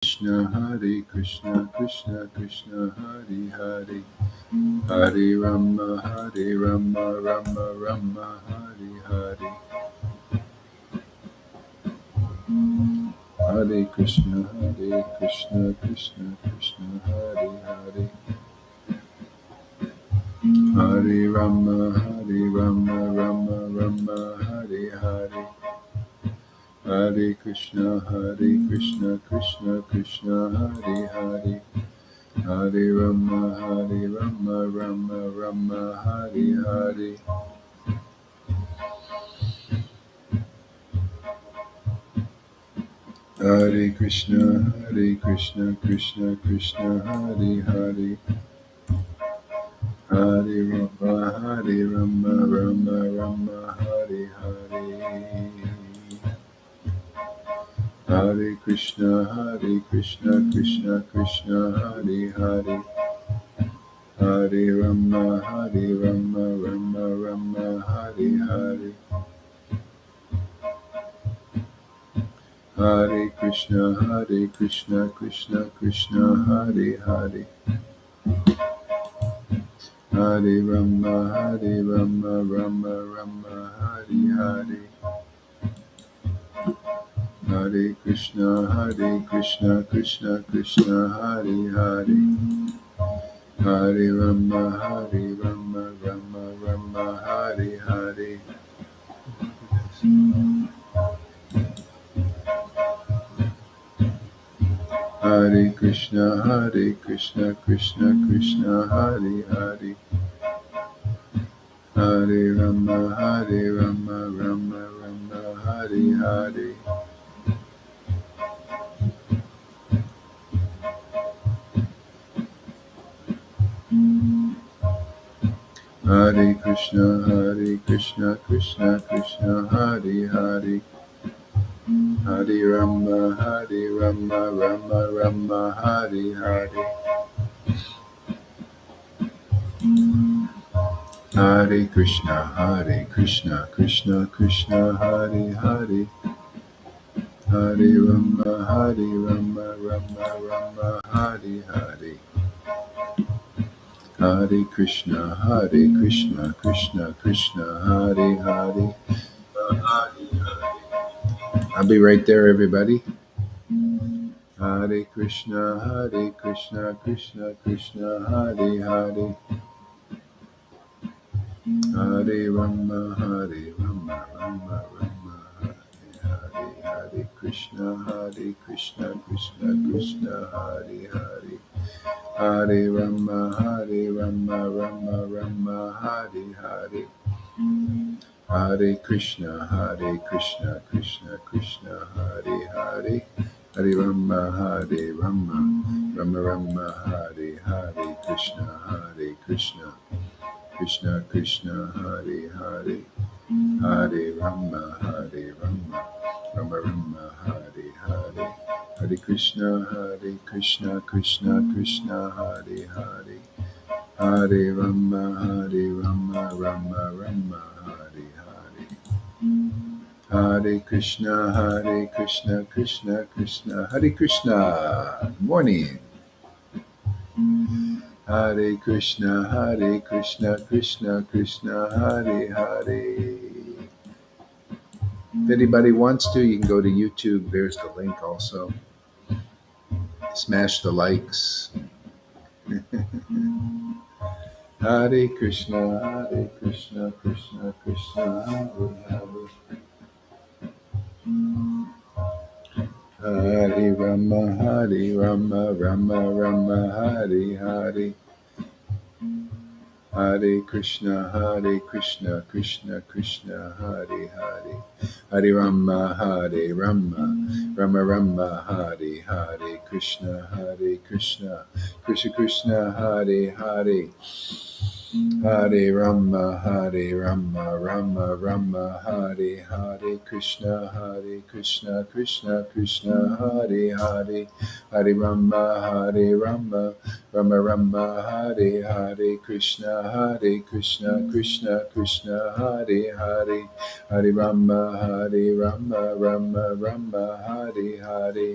Krishna, Hare Krishna, Krishna Krishna, Hare Hare, Hare Rama, Hare Rama, Rama Rama, Hare Hare, Hare Krishna, Krishna Krishna, Hare Hare, Hare Rama, Rama Rama, Hare Hare, Hare Krishna, Krishna Krishna, Hare Hare, Hare Rama, Rama Rama, Hare Hare, Hare Krishna, Krishna Krishna, Hare Hare, Hare Rama, Rama Rama, Hare Hare, Hare Krishna, Krishna Krishna, Hare Hare, Hare Rama, Rama Rama, Hare Hare, Hare Krishna, Krishna Krishna, Hare Hare, Hare Rama, Rama Rama, Hare Hare, Hare Krishna, Krishna Krishna, Hare Hare, Hare Rama, Rama Rama, Hare Hare, Hare Krishna, Krishna Krishna, Hare Hare, Hare Rama, Rama Rama, Hare Hare, Hare Krishna, Krishna Krishna, Hare Hare, Hare Rama, Rama Rama, Hare Hare, Hare Krishna, Krishna Krishna, Hare Hare, Hare Rama, Rama Rama, Hare Hare, Hare Krishna, Krishna Krishna, Hare Hare. I'll be right there, everybody. Hare Krishna, Krishna Krishna, Hare Hare, Hare Rama, Rama Rama, Hare Hare, Hare Krishna, Krishna Krishna, Hare Hare, Hare Rama, Rama Rama, Hare Hare, Hare Krishna, Krishna Krishna, Hare Hare, Hare Rama, Rama Rama, Hare Hare, Krishna, Krishna Krishna, Hare Hare, Hare Rama, Rama Rama, Hare Hare, Hare Krishna, Krishna Krishna, Hare Hare, Hare Rama, Rama Rama, Hare Hare, Hare Krishna, Krishna Krishna, Hare Krishna. Good morning. Hare Krishna, Krishna Krishna, Hare Hare. If anybody wants to, you can go to YouTube. There's the link also. Smash the likes. Hare Krishna, Krishna Krishna, Hare Hare. Hare Rama, Rama Rama, Hare Hare. Hare Krishna, Krishna Krishna, Hare Hare. Hare Rama, Rama Rama, Hare Hare. Krishna, Krishna Krishna, Hare Hare. Hare Rama, Rama Rama, Hare Hare. Krishna, Krishna Krishna, Hare Hare. Hare Rama, Rama Rama, Hare Hare. Krishna, Krishna Krishna, Hare Hare. Hare Rama, Rama Rama, Hare Hare.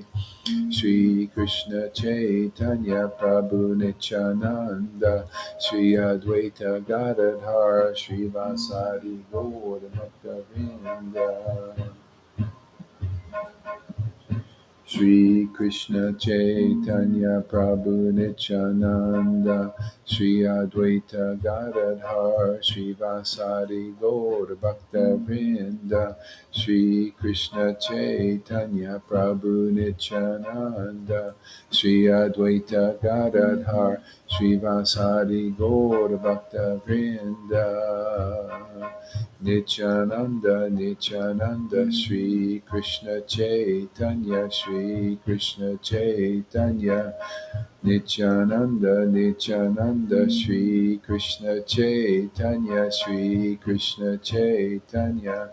Shri Krishna Chaitanya Prabhu Nityananda Shri Advaita Gadadhar Shri Vasari Gaur Bhakta Vrinda Shri Krishna Chaitanya Prabhu Nityananda Shri Advaita Gadadhar Shri Vasari Gaur Bhakta Vrinda Shri Krishna Chaitanya Prabhu Nityananda Shri Advaita Gadadhar Shri Vasari Gaur Bhakta Vrinda Nityananda, Nityananda, Shri Krishna Chaitanya, Shri Krishna Chaitanya, Nityananda, Nityananda, Shri Krishna Chaitanya, Shri Krishna Chaitanya,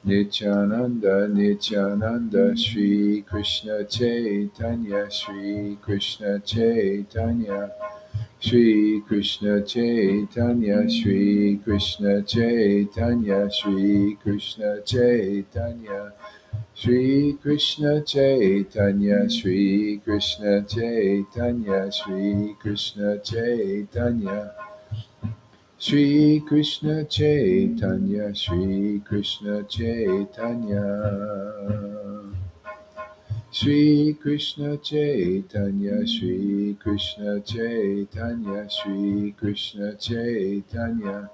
Nityananda, Nityananda, Shri Krishna Chaitanya, Shri Krishna Chaitanya, Shri Krishna Chaitanya, Shri Krishna Chaitanya, Shri Krishna Chaitanya, Shri Krishna Chaitanya, Shri Krishna Chaitanya, Shri Krishna Chaitanya, Shri Krishna Chaitanya, Shri Krishna Chaitanya. Shri Krishna Chaitanya, Shri Krishna Chaitanya, Shri Krishna Chaitanya,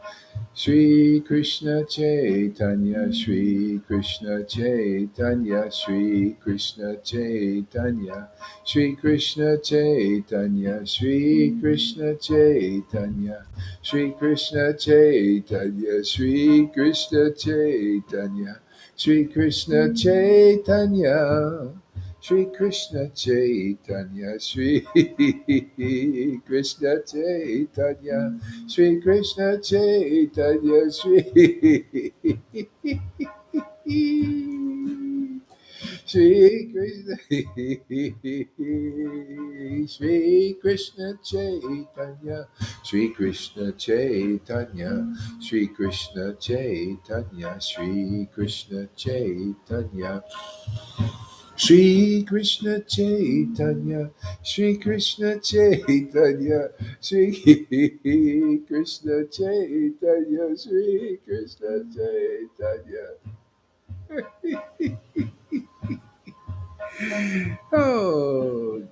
Shri Krishna Chaitanya, Shri Krishna Chaitanya, Shri Krishna Chaitanya, Shri Krishna Chaitanya, Shri Krishna Chaitanya, Shri Krishna Chaitanya, Shri Krishna Chaitanya, Shri Krishna Chaitanya. Shri Krishna Chaitanya, Shri Krishna Chaitanya, Shri Krishna Chaitanya, Shri Krishna Shri Krishna Chaitanya, Shri Krishna Chaitanya, Shri Krishna Chaitanya, Shri Krishna Chaitanya. Shri Krishna Chaitanya, Shri Krishna Chaitanya, Shri Krishna Chaitanya, Shri Krishna Chaitanya. Oh,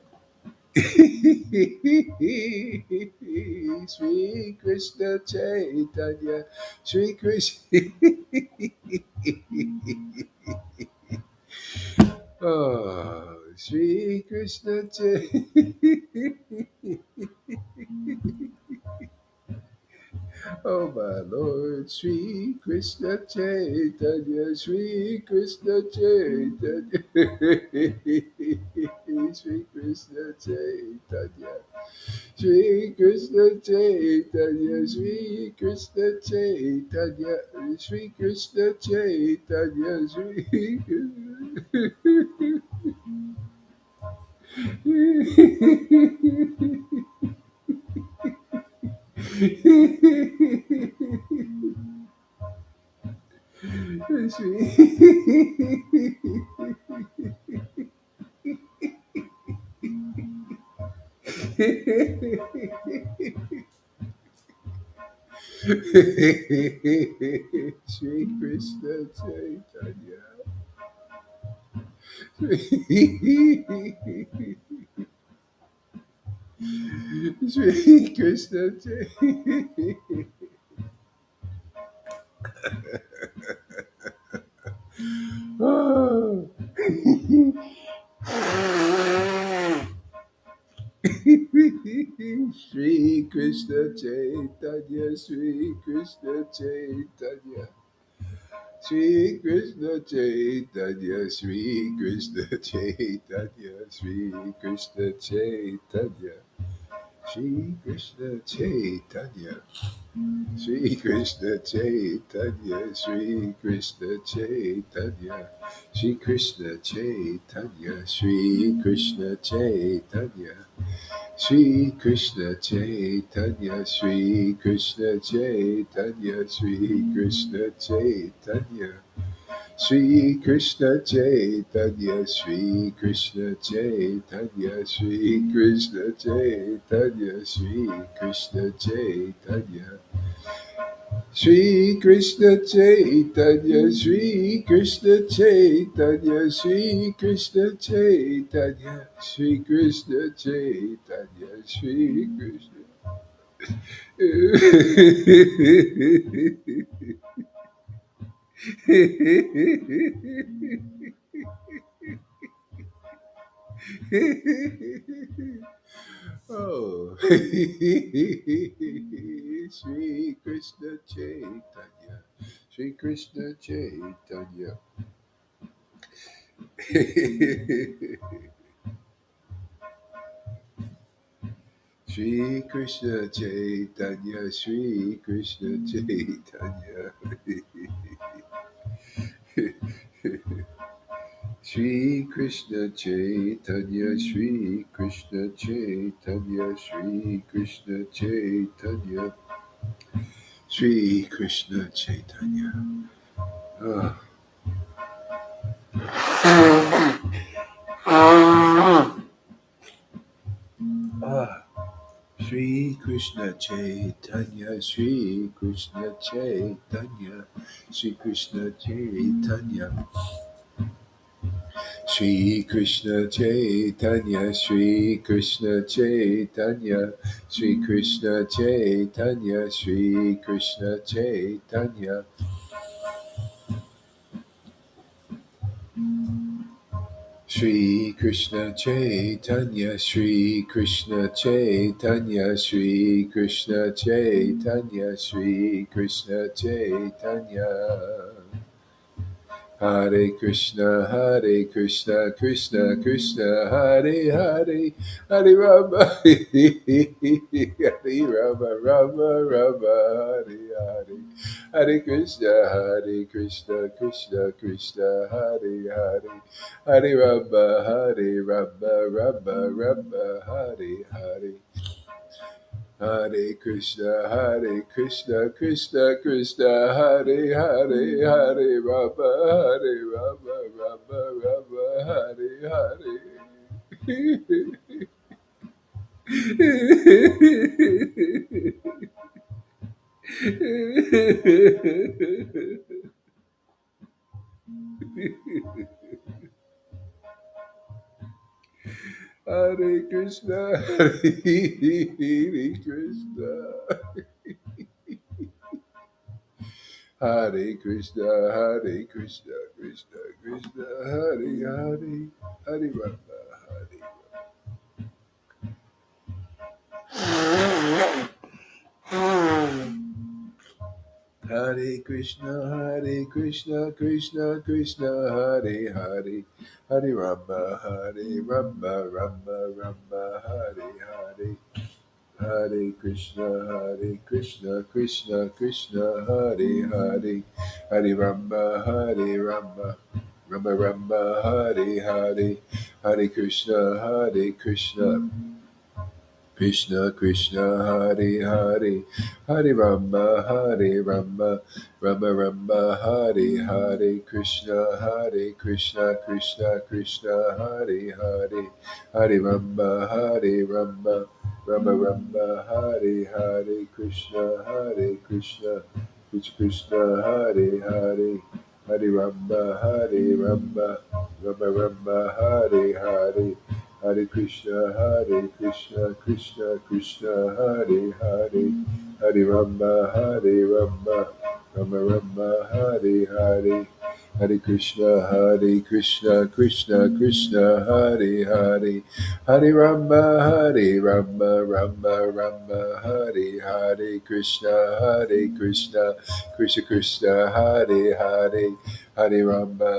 Shri Krishna Chaitanya, Shri Krishna. Oh, Shri Krishna Chaitanya. Oh my Lord, Sri Krishna Chaitanya, Sri Krishna Chaitanya, Sri Krishna Chaitanya, Sri Krishna Chaitanya, Sri Krishna Chaitanya, Sri Krishna Chaitanya, Sri Sri Krishna Chaitanya. Sri Krishna Chaitanya. Oh. Sri Krishna Chaitanya, Sri Krishna Chaitanya, Sri Krishna Chaitanya, Sri Krishna Chaitanya, Sri Krishna Chaitanya, Sri Krishna Chaitanya, Sri Krishna Chaitanya, Sri Krishna Chaitanya, Sri Krishna Chaitanya, Sri Krishna Chaitanya. Shri Krishna Chaitanya, Shri Krishna Chaitanya, Shri Krishna Chaitanya, Shri Krishna Chaitanya, Shri Krishna Chaitanya, Shri Krishna Chaitanya, Shri Krishna Chaitanya. Shri Krishna Chaitanya, Shri Krishna Chaitanya, Shri Krishna Chaitanya, Shri Krishna Chaitanya, Shri Krishna. Oh, Shri Krishna Chaitanya, Shri Krishna Chaitanya. Shri Krishna Chaitanya, Shri Krishna Chaitanya. Shri Krishna Chaitanya, Shri Krishna Chaitanya, Shri Krishna Chaitanya, Shri Krishna Chaitanya. Ah. Ah. Shri Krishna Chaitanya, Shri Krishna Chaitanya, Shri Krishna Chaitanya. Shri Krishna Chaitanya, Shri Krishna Chaitanya, Shri Krishna Chaitanya, Shri Krishna Chaitanya. Shri Krishna Chaitanya, Shri Krishna Chaitanya, Shri Krishna Chaitanya, Shri Krishna Chaitanya. Hare Krishna, Hare Krishna, Krishna Krishna, Hare Hare, Hare Rama, Hare Rama, Rama Rama, Hare Hare, Hare Krishna, Krishna Krishna, Hare Hare, Hare Rama, Hare Rama, Rama Rama, Hare Hare. Hare Krishna, Krishna Krishna, Hare Hare, Hare Rama, Hare Rama, Rama Rama, Hare Hare. Hare Krishna, Hare Krishna. Hare Krishna, Hare Krishna, Krishna Krishna, Hare Hare, Hare Rama, Hare Krishna, Krishna Krishna, Hare Hare, Hare Rama, Rama Rama, Hare Hare. Hare Krishna, Krishna Krishna, Hare Hare, Hare Rama, Rama Rama, Hare Hare, Hare Krishna, Krishna Krishna, Hare Hare, Hare Rama, Rama Rama, Hare Hare, Krishna, Krishna Krishna, Hare Hare, Hare Rama, Rama Rama, Hare Hare, Krishna, Krishna Krishna, Hare Hare, Hare Rama, Rama Rama, Hare Hare. Hare Krishna, Krishna Krishna, Hare Hare, Hare Rama, Rama Rama, Hare Hare, Hare Krishna, Krishna Krishna, Hare Hare, Hare Rama,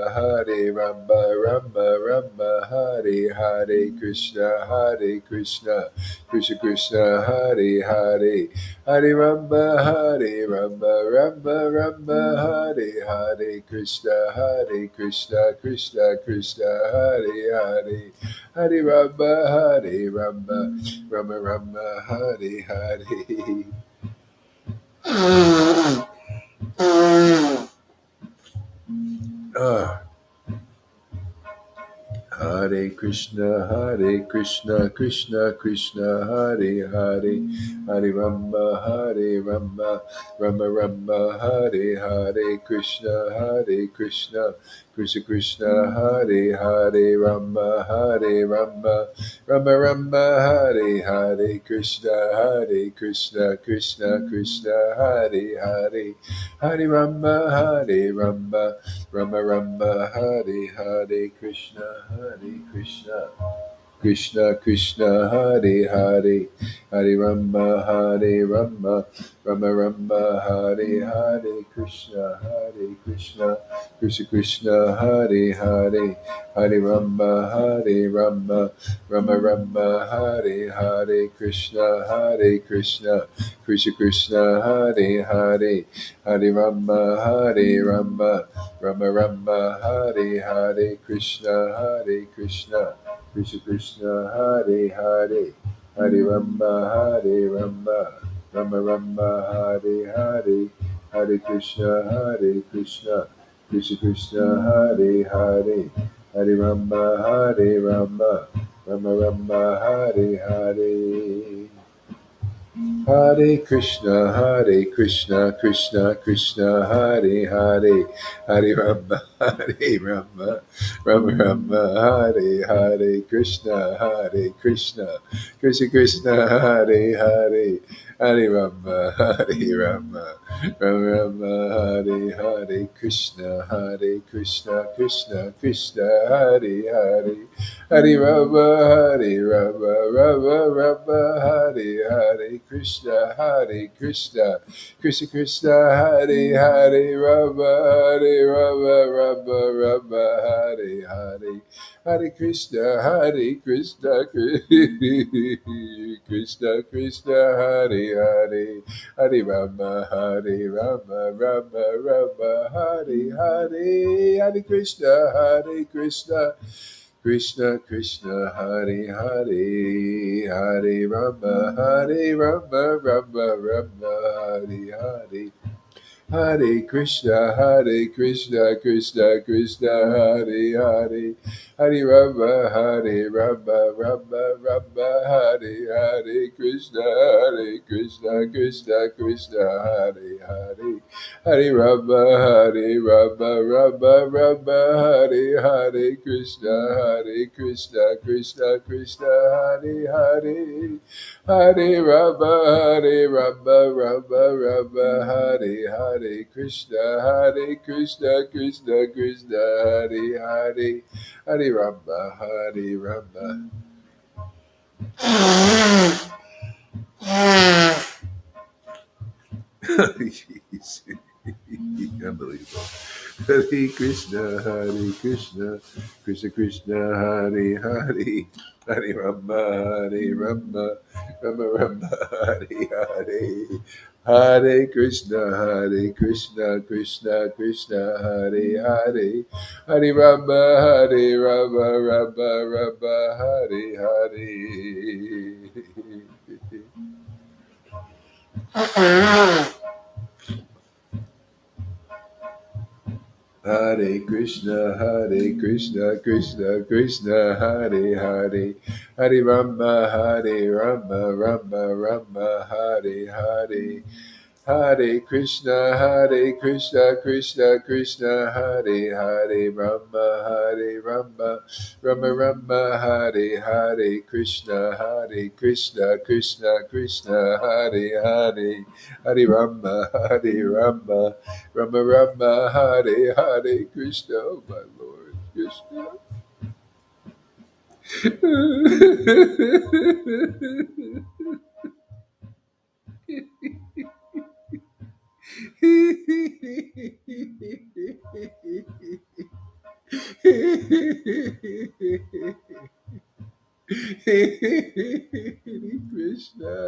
Rama, Hare Hare Krishna, Krishna Krishna, Hare Hare. Hare Rama, Rama, Hare Hare Krishna, Krishna, Hare Hare, Hare Rama, Rama, Hare Hare Krishna, Krishna, Hare Hare, Hare Rama, Hare Hare. Hare Krishna, Krishna Krishna, Hare Hare, Hare Rama, Hare Rama, Rama Rama, Hare Hare, Hare Krishna, Krishna Krishna, Hare Hare, Rama Hare Rama, Rama Rama, Hare Hare, Hare Krishna, Krishna Krishna, Hare Hare, Hare Rama, Hare Rama, Rama Rama, Hare Hare, Hare Krishna, Krishna Krishna, Hare Hare, Hare Rama, Hare Rama, Rama Rama, Hare Hare, Krishna Krishna, Krishna Krishna, Hare Hare, Hare Rama, Hare Rama, Rama Rama, Hare Hare, Krishna Krishna Krishna, Hare Hare, Hare Rama, Hare Rama, Rama Rama, Hare Hare, Krishna Krishna, Krishna Krishna, Hare Hare, Hare Rama, Hare Rama, Rama Rama, Hare Hare, Hare Krishna, Krishna Krishna, Hare Hare, Hare Rama, Hare Rama, Rama Rama, Hare Hare. Hare Krishna, Krishna Krishna, Hare Hare, Hare Rama, Hare Rama, Rama Rama, Hare Hare, Krishna, Krishna Krishna, Hare Hare, Hare Rama, Hare Rama, Rama Rama, Hare Hare, Krishna, Krishna Krishna, Hare Hare, Hare Rama, Hare Rama, Rama Rama, Hare Hare, Krishna, Krishna Krishna, Hare Hare, Rama, Hare Rama, Rama Rama, Hare Hare, Hare Krishna, Krishna Krishna, Hare Hare, Hare Rama, Hare Rama, Rama Rama, Hare Hare, Hare Krishna, Krishna Krishna, Hare Hare, Hare Rama, Hare Rama, Rama Rama, Hare Hare, Hare Krishna, Krishna Krishna, Hare Hare, Hare Rama, Hare Rama, Rama Rama, Hare Hare, Krishna, Krishna, Hare Hare, Hare Rama, Hare Rama, Rama Rama, Hare Hare, Krishna, Krishna, Hare Hare, Hare Rama, Hare Rama, Rama Rama, Hare Hare, Krishna, Krishna, Hare Hare, Hare Rama, Hare Rama. Jeez. Unbelievable. Hare Krishna, Krishna Krishna, Hare Hare, Hare Rama, Hare Rama, Rama Rama, Hare Hare, Hare Krishna, Krishna Krishna, Hare Hare, Hare Rama, Hare Rama, Rama Rama, Hare Hare. Hare Krishna, Krishna Krishna, Hare Hare, Hare Rama, Hare Rama, Rama Rama, Hare Hare, Hare Krishna, Krishna Krishna, Hare Hare, Rama, Rama Rama, Hare Hare, Krishna, Krishna, Hare Hare, Hare Rama, Rama, Rama Rama, Hare Hare, Krishna, oh my Lord, Krishna.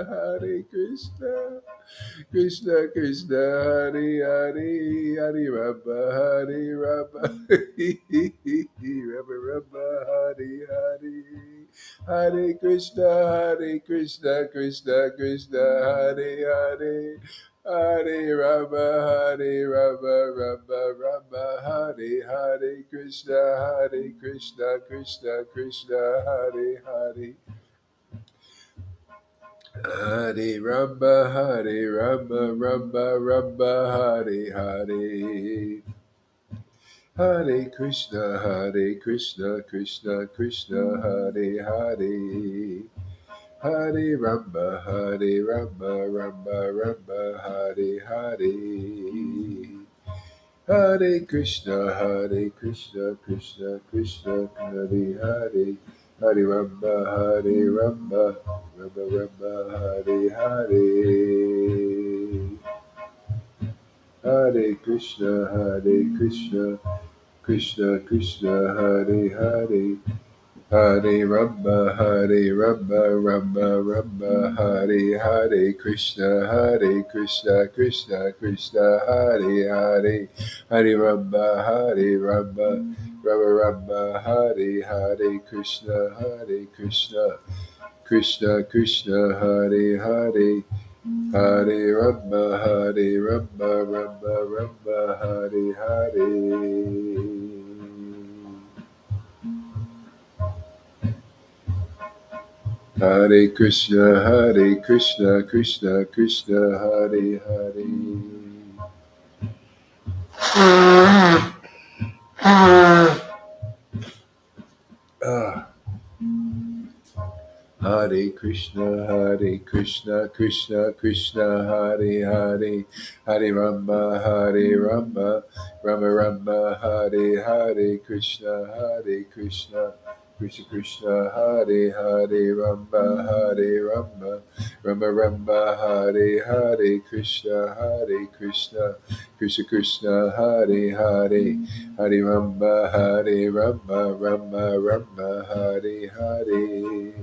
Hare Krishna, Krishna Krishna, Hare Hare, Hare Rama, Hare Rama, Rama Rama, Hare Hare, Hare Krishna, Krishna Krishna, Hare Hare, Hare Rama, Hare Rama, Rama Rama, Hare Hare Krishna, Hare Krishna, Krishna Krishna, Hare Hare. Hare Rama, Hare Rama, Rama Rama, Hare Hare. Hare Krishna, Hare Krishna, Krishna Krishna, Hare Hare. Hare Rama, Hare Rama, Rama Rama, Hare Hare. Hare Krishna, Hare Krishna, Krishna Krishna, Hare Hare. Hare Rama, Hare Rama, Rama Rama, Hare Hare. Hare Krishna, Hare Krishna, Krishna Krishna, Hare Hare. Hare Rama, Hare Rama, Rama Rama, Hare Hare. Krishna, Hare Krishna, Krishna Krishna, Hare Hare. Hare Rama, Hare Rama, Rama Rama, Hare Hare. Krishna, Hare Krishna, Krishna Krishna, Hare Hare. Hare Rama, Hare Rama, Rama Rama, Hare Hare. Hare Krishna, Hare Krishna, Krishna Krishna, Hare Hare. Hare Krishna, Hare Krishna, Krishna Krishna, Hare Hare. Hare Rama, Hare Rama, Rama Rama, Hare Hare. Krishna, Hare Krishna, Krishna Krishna, Hare Hare. Rama, Hare Rama, Rama Rama, Hare Hare. Krishna, Hare Krishna, Krishna Krishna, Hare Hare. Hare Rama, Hare Rama, Rama Rama, Hare Hare.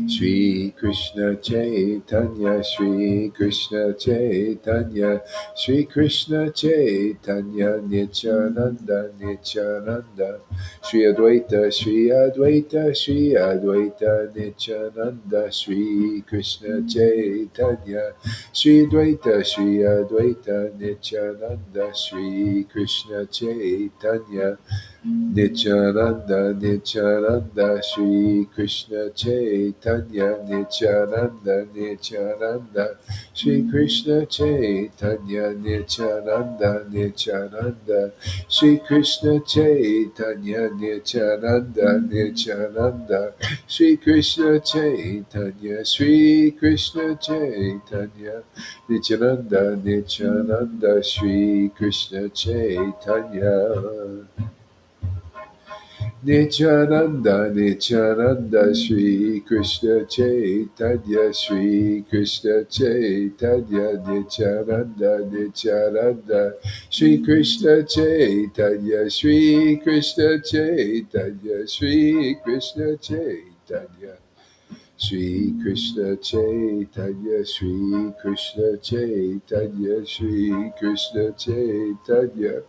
Shri Krishna Chaitanya, Shri Krishna Chaitanya, Shri Krishna Chaitanya, Nityananda, Nityananda, Shri Advaita, Shri Advaita, Shri Advaita, Nityananda, Shri Krishna Chaitanya, Shri Advaita, Shri Advaita, Nityananda, Shri Krishna Chaitanya, Nityananda, Nityananda, Shri Krishna Chaitanya, Nityananda, Nityananda, Shri Krishna Chaitanya, Nityananda, Nityananda, Shri Krishna Chaitanya, Nityananda, Nityananda, Shri Krishna Chaitanya, Shri Krishna Chaitanya, Nityananda, Nityananda, Shri Krishna Chaitanya. Nityananda, Nityananda, Shri Krishna Chaitanya, Shri Krishna Chaitanya, Nityananda, Nityananda, Shri Krishna Chaitanya, Shri Krishna Chaitanya, Shri Krishna Chaitanya. Shri Krishna Chaitanya, Shri Krishna Chaitanya, Shri Krishna Chaitanya.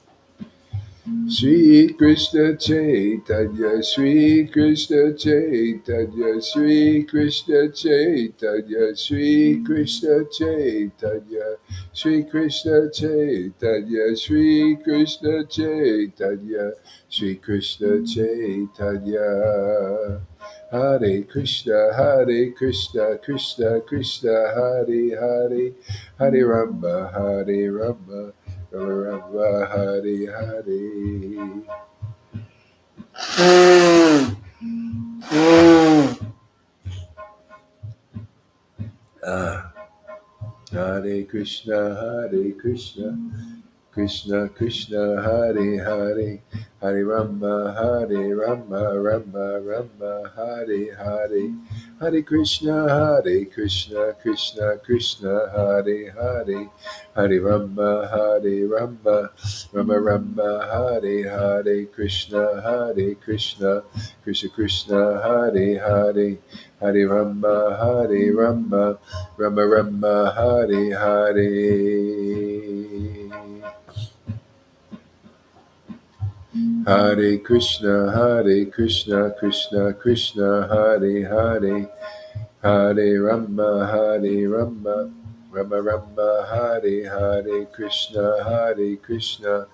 Shri Krishna Chaitanya, Shri Krishna Chaitanya, Shri Krishna Chaitanya, Shri Krishna Chaitanya, Shri Krishna Chaitanya, Shri Krishna Chaitanya, Shri Krishna Chaitanya. Hare Krishna, Hare Krishna, Krishna Krishna, Hare Hare, Hare Rama, Hare Rama, Rama Rama, Hare Hare. Hare Krishna, Hare Krishna, Krishna Krishna, Hare Hare, Hare Rama, Hare Rama, Rama Rama, Hare Hare. Hare Krishna, Hare Krishna, Krishna Krishna, Hare Hare, Hare Rama, Hare Rama, Rama Rama, Hare Hare. Krishna, Hare Krishna, Krishna Krishna, Hare Hare, Hare Rama, Hare Rama, Rama Rama, Hare Hare. Hare Krishna, Krishna Krishna, Hare Hare, Hare Rama, Hare Rama, Rama Rama, Hare Hare, Krishna, Krishna,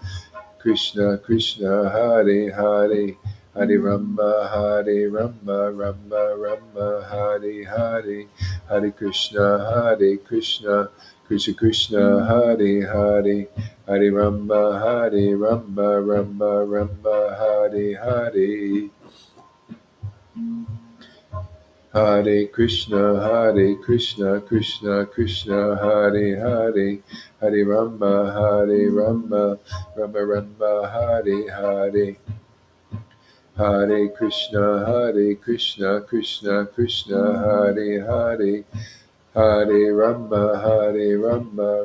Krishna Krishna, Hare Hare, Hare Rama, Hare Rama, Rama Rama, Hare Hare, Hare Krishna, Krishna Krishna, Hare Hare, Hare Rama, Hare Rama, Rama Rama, Hare Hare. Hare Krishna, Krishna Krishna, Hare Hare, Hare Rama, Rama Rama, Hare Hare. Hare Krishna, Krishna Krishna, Hare Hare, Hare Rama,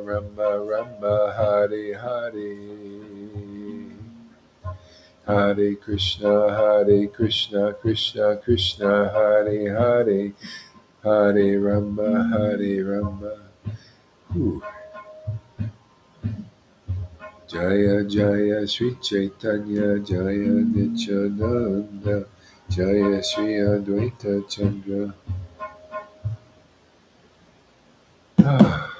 Rama Rama, Hare Hare. Hare Krishna, Krishna Krishna, Hare Hare, Hare Rama. Ooh. Jaya Jaya Sri Chaitanya, Jaya Nityananda, Jaya Sri Advaita Chandra. Ah,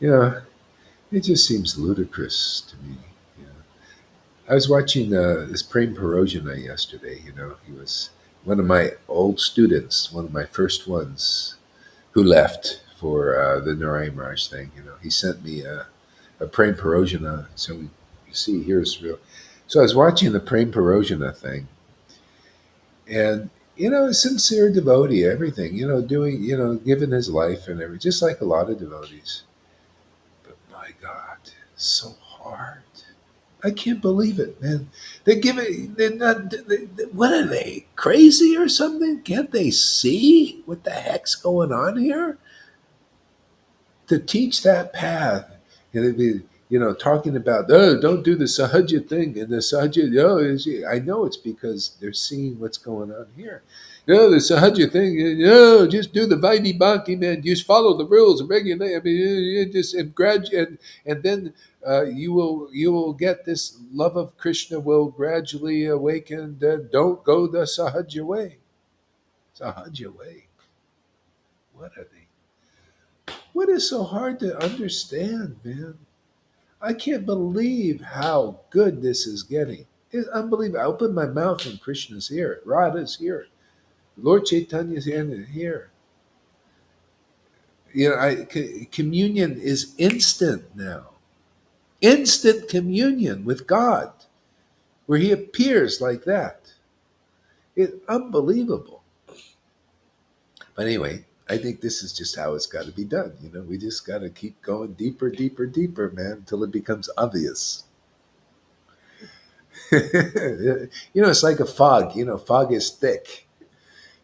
yeah, it just seems ludicrous to me. Yeah. I was watching this Prem Parojana yesterday. He was one of my old students, one of my first ones who left for the Narayan Raj thing. He sent me a Prem Parojana. So you see, here's real. So I was watching the Prem Parojana thing, and a sincere devotee, everything, doing, giving his life and everything, just like a lot of devotees. But my God, so hard. I can't believe it, man. They give it. They're not. What are they, crazy or something? Can't they see what the heck's going on here? To teach that path, and it'd be, talking about, oh, don't do the sahaja thing, and the sahaja, oh, I know it's because they're seeing what's going on here. No, the sahaja thing, no, just do the vaidhi bhakti, man. Just follow the rules and regulate. I mean, you just and then you will get this love of Krishna will gradually awaken. Don't go the sahaja way. Sahaja way. What are they? What is so hard to understand, man? I can't believe how good this is getting. It's unbelievable. I open my mouth and Krishna's here. Radha's here. Lord Chaitanya's here. Communion is instant now. Instant communion with God, where He appears like that. It's unbelievable. But anyway, I think this is just how it's got to be done. We just got to keep going deeper, deeper, deeper, man, until it becomes obvious. It's like a fog. Fog is thick.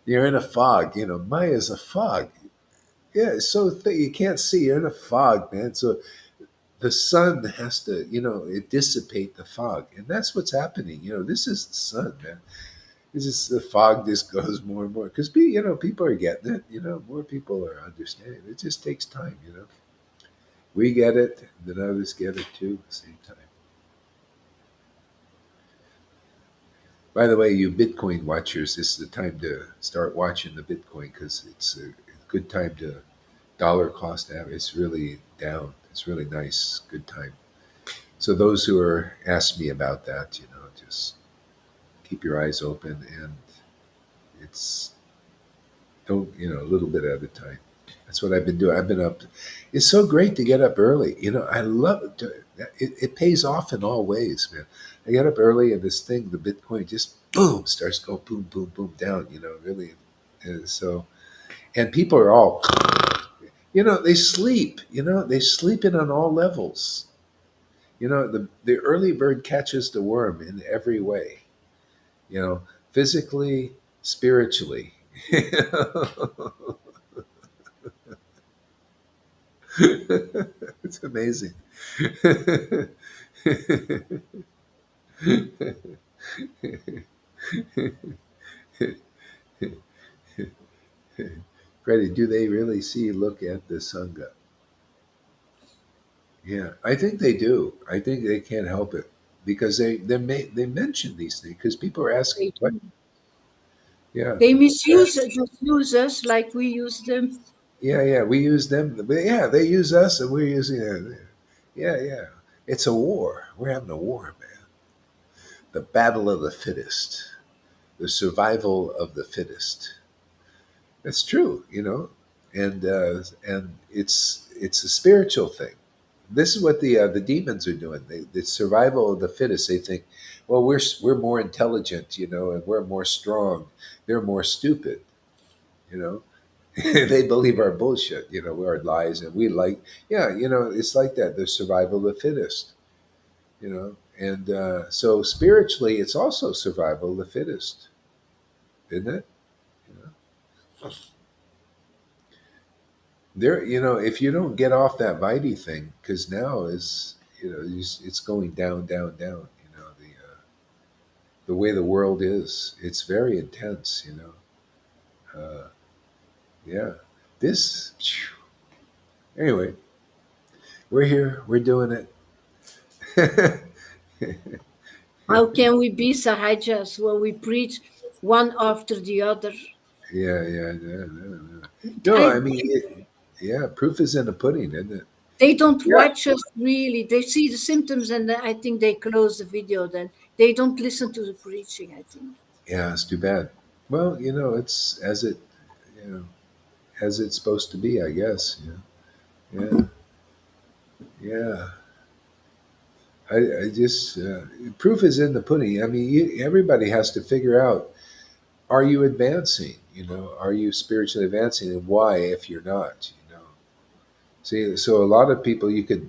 You're in a fog. Maya is a fog. Yeah, it's so thick you can't see. You're in a fog, man. So the sun has to, it dissipate the fog, and that's what's happening. This is the sun, man. It's just the fog just goes more and more because people are getting it. More people are understanding. It just takes time. We get it, then others get it too at the same time. By the way, you Bitcoin watchers, this is the time to start watching the Bitcoin because it's a good time to dollar cost average. It's really down. It's really nice. Good time. So those who are asked me about that, just keep your eyes open and it's don't a little bit at a time. That's what I've been doing. I've been up. It's so great to get up early. I love it. It pays off in all ways, man. I get up early and this thing, the Bitcoin, just boom starts go boom, boom, boom down. Really. And so, and people are all, they sleep. They sleep in on all levels. The early bird catches the worm in every way. Physically, spiritually. It's amazing. Freddie, do they really look at the Sangha? Yeah, I think they do. I think they can't help it because they mention these things because people are asking They what. do. Yeah. They misuse us like we use them. Yeah, yeah, we use them. But yeah, they use us, and we're using them. Yeah, yeah. It's a war. We're having a war, man. The battle of the fittest, the survival of the fittest. That's true, and it's a spiritual thing. This is what the demons are doing. The survival of the fittest. They think, well, we're more intelligent, and we're more strong. They're more stupid, you know. They believe our bullshit, our lies, and we like, yeah, it's like that. The survival of the fittest, and so spiritually, it's also survival of the fittest, isn't it? You know? There, if you don't get off that mighty thing, because now is, it's going down, down, down. The way the world is, it's very intense. Uh, yeah. This, anyway, we're here, we're doing it. How can we be sahajas when we preach one after the other? Yeah, yeah, no, no, no. No, I I, mean, yeah, proof is in the pudding, isn't it? they don't Yeah. watch us really. They see the symptoms and then I think they close the video. Then they don't listen to the preaching, I think. Yeah, it's too bad. Well, it's you know, as it's supposed to be, I guess. Yeah, yeah. I just proof is in the pudding. I mean, everybody has to figure out: are you advancing? Are you spiritually advancing, and why? If you're not, see. So a lot of people, you could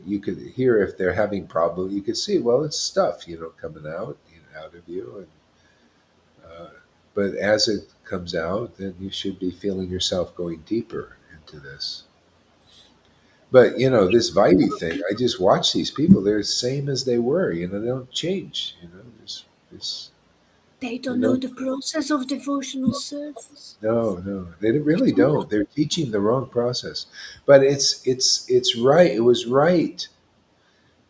hear if they're having problems. You could see, well, it's stuff, coming out, out of you, and but as it comes out, then you should be feeling yourself going deeper into this. But this Vitae thing, I just watch these people. They're the same as they were. They don't change. This They they don't know don't. the process of devotional service. No, no, they They really don't know. don't. They're teaching the wrong process. But it's right. It was right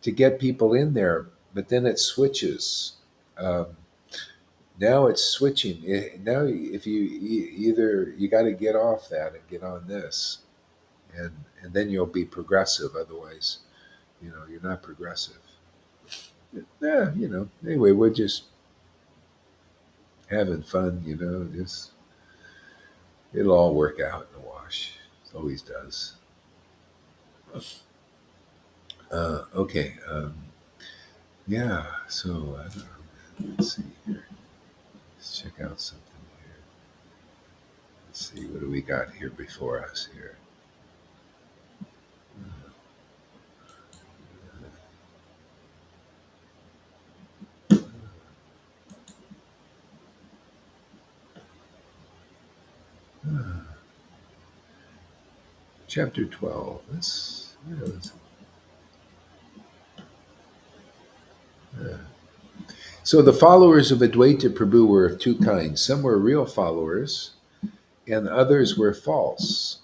to get people in there, but then it switches. Um, Now it's switching. Now, if either you got to get off that and get on this, and then you'll be progressive. Otherwise, you're not progressive. Yeah, Anyway, we're just having fun. Just it'll all work out in the wash. It always does. Okay. Yeah. So I don't know. Let's see here. Let's check out something here. Let's see what do we got here before us here. Chapter 12. So the followers of Advaita Prabhu were of two kinds. Some were real followers, and others were false.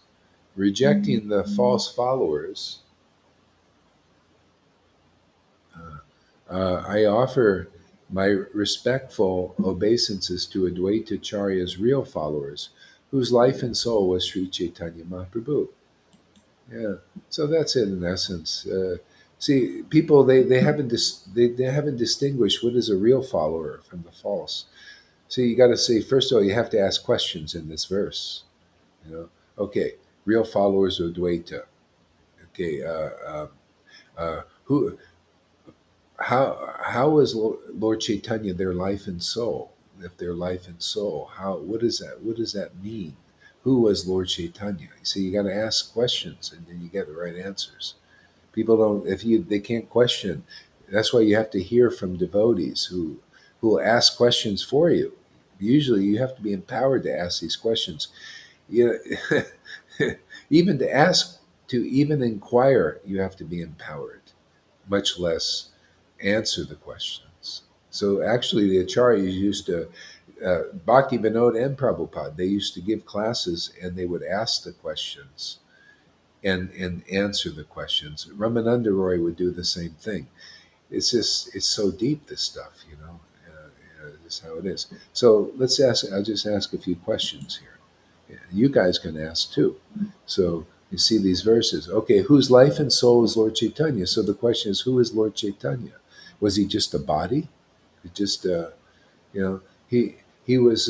Rejecting the false followers, I offer my respectful obeisances to Advaita Acharya's real followers, whose life and soul was Sri Chaitanya Mahaprabhu. Yeah, so that's it in essence. See, people they haven't they haven't distinguished what is a real follower from the false. So you got to say first of all, you have to ask questions in this verse. You know, okay, real followers of Dvaita. Okay, who, how is Lord Chaitanya their life and soul? If their life and soul, how what is that? What does that mean? Who was Lord Chaitanya? So you got to ask questions, and then you get the right answers. People don't if you they can't question. That's why you have to hear from devotees who will ask questions for you. Usually, you have to be empowered to ask these questions. You even to ask, to even inquire, you have to be empowered, much less answer the questions. So actually, the acharyas used to, Bhakti Vinod and Prabhupada, they used to give classes and they would ask the questions and answer the questions. Ramananda Roy would do the same thing. It's just, it's so deep, this stuff. That's how it is. So let's ask. I'll just ask a few questions here. Yeah, you guys can ask too. So you see these verses. Okay, whose life and soul is Lord Caitanya? So the question is, who is Lord Caitanya? Was he just a body? Just you know, he he was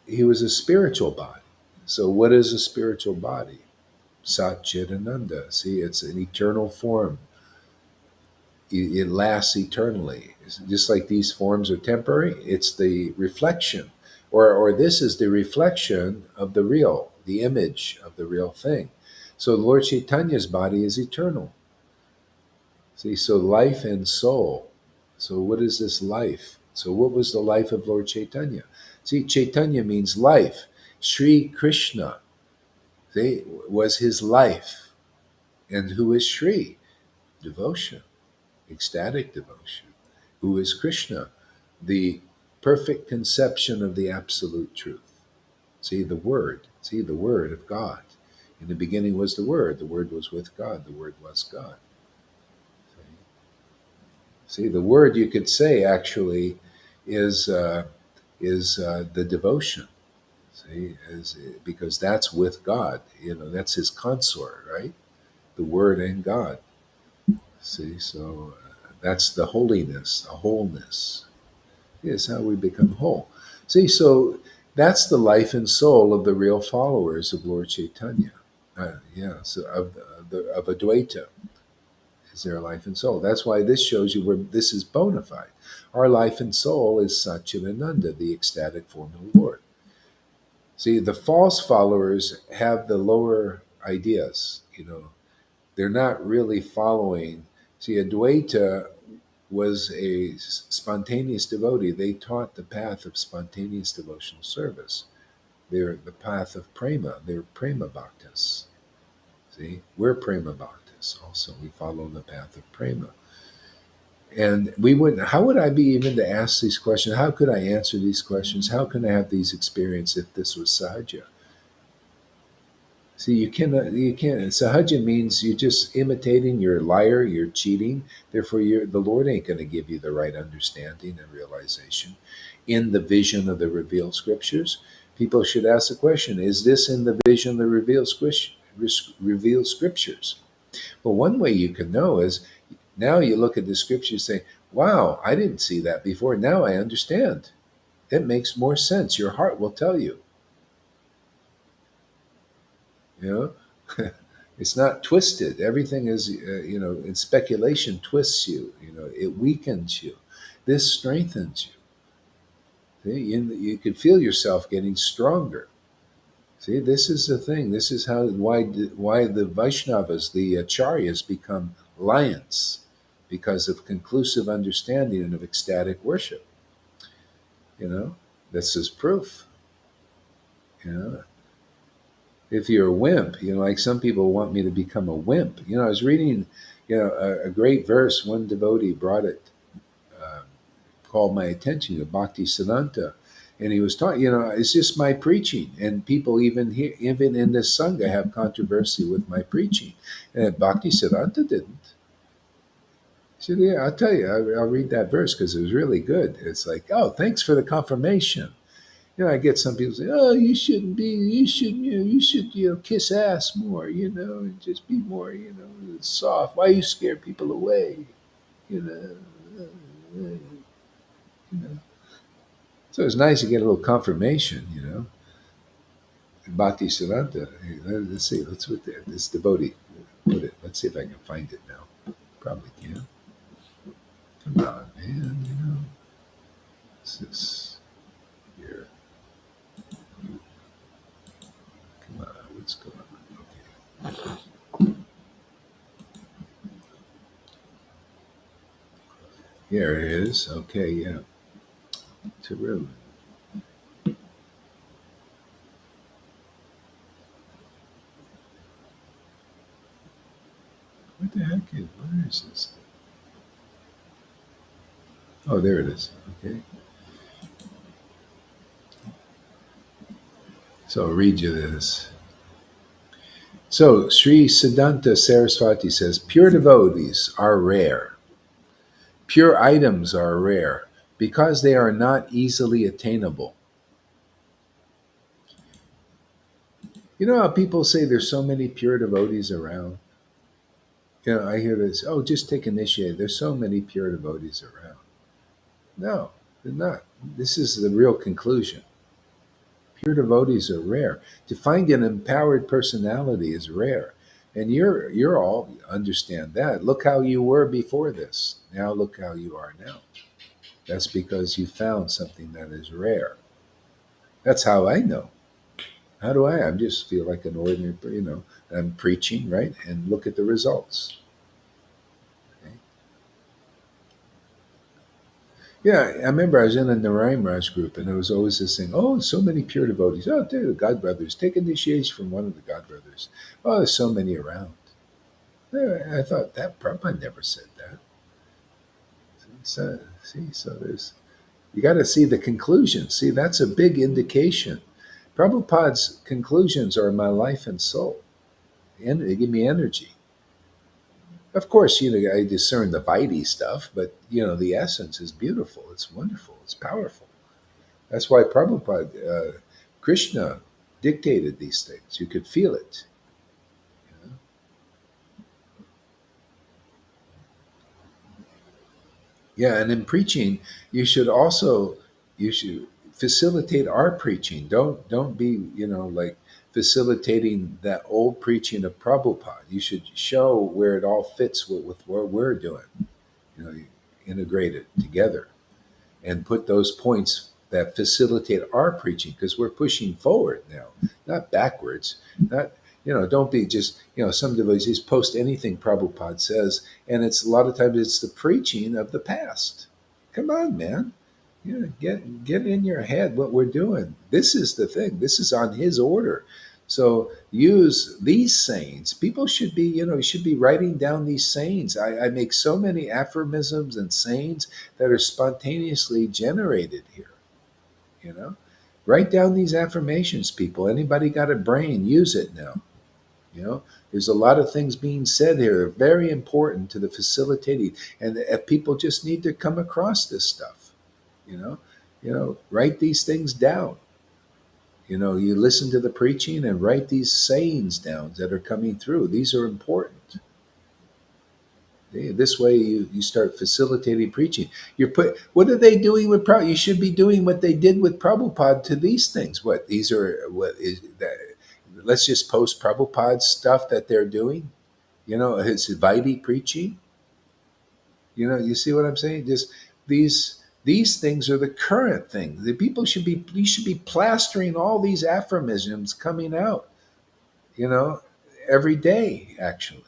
he was a spiritual body. So what is a spiritual body? Satchitananda. See, it's an eternal form. It lasts eternally. It's just like these forms are temporary, it's the reflection, or this is the reflection of the real, the image of the real thing. So Lord Chaitanya's body is eternal. See, so life and soul. So what is this life? So what was the life of Lord Chaitanya? See, Chaitanya means life. Sri Krishna, see, was his life. And who is Sri? Devotion, ecstatic devotion. Who is Krishna? The perfect conception of the absolute truth. See, the Word. See, the Word of God. In the beginning was the Word. The Word was with God. The Word was God. See, the Word you could say actually is the devotion. See, because that's with God. That's His consort, right? The Word and God. See, so that's the holiness, the wholeness. Is how we become whole. See, so that's the life and soul of the real followers of Lord Chaitanya. Yeah, so of Advaita is their life and soul. That's why this shows you where this is bona fide. Our life and soul is Satchitananda, the ecstatic form of the Lord. See, the false followers have the lower ideas. They're not really following. See, Advaita was a spontaneous devotee. They taught the path of spontaneous devotional service. They're the path of prema. They're prema bhaktas. See, we're prema bhaktas also. We follow the path of prema. And we wouldn't, how would I be even to ask these questions? How could I answer these questions? How can I have these experiences if this was sahaja? See, you can't. Sahaja means you're just imitating, you're a liar, you're cheating. Therefore, the Lord ain't going to give you the right understanding and realization in the vision of the revealed scriptures. People should ask the question, is this in the vision of the revealed scriptures? Well, one way you can know is now you look at the scriptures and say, wow, I didn't see that before. Now I understand. It makes more sense. Your heart will tell you. You know, it's not twisted. Everything is, in speculation twists you. It weakens you. This strengthens you. See, you can feel yourself getting stronger. See, this is the thing. This is why the Vaishnavas, the acharyas, become lions, because of conclusive understanding and of ecstatic worship. This is proof. You know, if you're a wimp, like some people want me to become a wimp. I was reading, a great verse. One devotee brought it, uh, called my attention to Bhakti Siddhanta. And he was talking, it's just my preaching. And people even here, even in this Sangha, have controversy with my preaching. And Bhakti Siddhanta didn't. He said, yeah, I'll tell you, I'll read that verse because it was really good. It's like, oh, thanks for the confirmation. I get some people say, "Oh, you shouldn't be. You should, you should, kiss ass more, and just be more, soft. Why you scare people away, you know?" You know. So it's nice to get a little confirmation, Bhakti Siddhanta. Hey, let's see. Let's put this devotee put it. Let's see if I can find it now. Probably can. Come on, man. What's this here? Come on. What's going on? Okay. Here it is. Okay, yeah. Tarun. What the heck is? Where is this? Oh, there it is. Okay. So I'll read you this. So Sri Siddhanta Saraswati says, pure devotees are rare. Pure items are rare. because they are not easily attainable. You know how people say there's so many pure devotees around? You know, I hear this, oh, just take initiate. There's so many pure devotees around. No, they're not. This is the real conclusion. Pure devotees are rare. To find an empowered personality is rare. And you're all understand that. Look how you were before this. Now look how you are now. That's because you found something that is rare. That's how I know. How do I? I just feel like an ordinary, I'm preaching, right? And look at the results. Okay? Yeah, I remember I was in a Narayan Raj group, and there was always this thing. Oh, so many pure devotees. Oh, they're the God brothers. Take initiation from one of the God brothers. Oh, there's so many around. Yeah, I thought that Prabhupada never said that. So, see, so there's you got to see the conclusion. See, that's a big indication. Prabhupada's conclusions are my life and soul, and they give me energy. Of course, I discern the Vaidhi stuff, but the essence is beautiful. It's wonderful. It's powerful. That's why Prabhupada, Krishna, dictated these things. You could feel it. you know? Yeah, and in preaching, you should facilitate our preaching. Don't be like facilitating that old preaching of Prabhupada. You should show where it all fits with what we're doing. You integrate it together and put those points that facilitate our preaching because we're pushing forward now, not backwards. Not don't be just some devotees just post anything Prabhupada says, and it's a lot of times it's the preaching of the past. Come on, man. Get in your head what we're doing. This is the thing. This is on his order. So use these sayings. People should be, should be writing down these sayings. I make so many aphorisms and sayings that are spontaneously generated here. You know, write down these affirmations, people. Anybody got a brain? Use it now. There's a lot of things being said here that are very important to the facilitating, and people just need to come across this stuff. You know, write these things down. You listen to the preaching and write these sayings down that are coming through. These are important. This way, you start facilitating preaching. What are they doing with Prabhupada? You should be doing what they did with Prabhupada to these things. What these are? What is that? Let's just post Prabhupada's stuff that they're doing. His Vaidhi preaching. You see what I'm saying? Just these things are the current things. The people should be you should be plastering all these aphorisms coming out, you know, every day actually.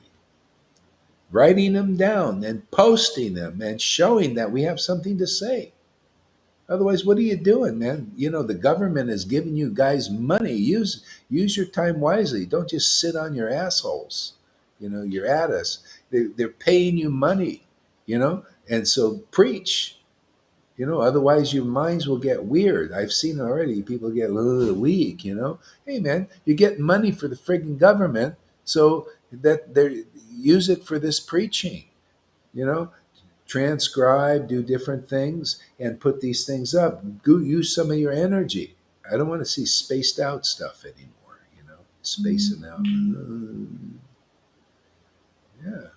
Writing them down and posting them and showing that we have something to say. Otherwise, what are you doing, man? The government is giving you guys money. Use your time wisely. Don't just sit on your assholes. You're at us. They're paying you money, and so preach. Otherwise your minds will get weird. I've seen already people get a little weak. Hey, man, you're getting money for the frigging government, so that they use it for this preaching. You know, transcribe, do different things, and put these things up. Go use some of your energy. I don't want to see spaced out stuff anymore. Spacing out. Yeah.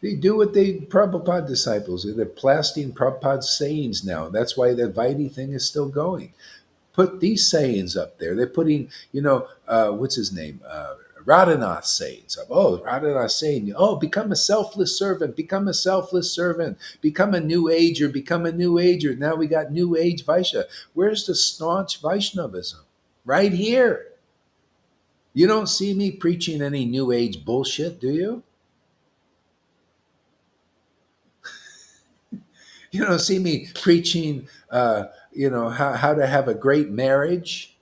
They do what they Prabhupada disciples do. They're plastering Prabhupada's sayings now. That's why the Vaidhi thing is still going. Put these sayings up there. They're putting, what's his name? Radhanath sayings up. Oh, Radhanath saying, oh, become a selfless servant, become a selfless servant, become a new ager, become a new ager. Now we got new age Vaishya. Where's the staunch Vaishnavism? Right here. You don't see me preaching any new age bullshit, do you? You don't see me preaching, how to have a great marriage,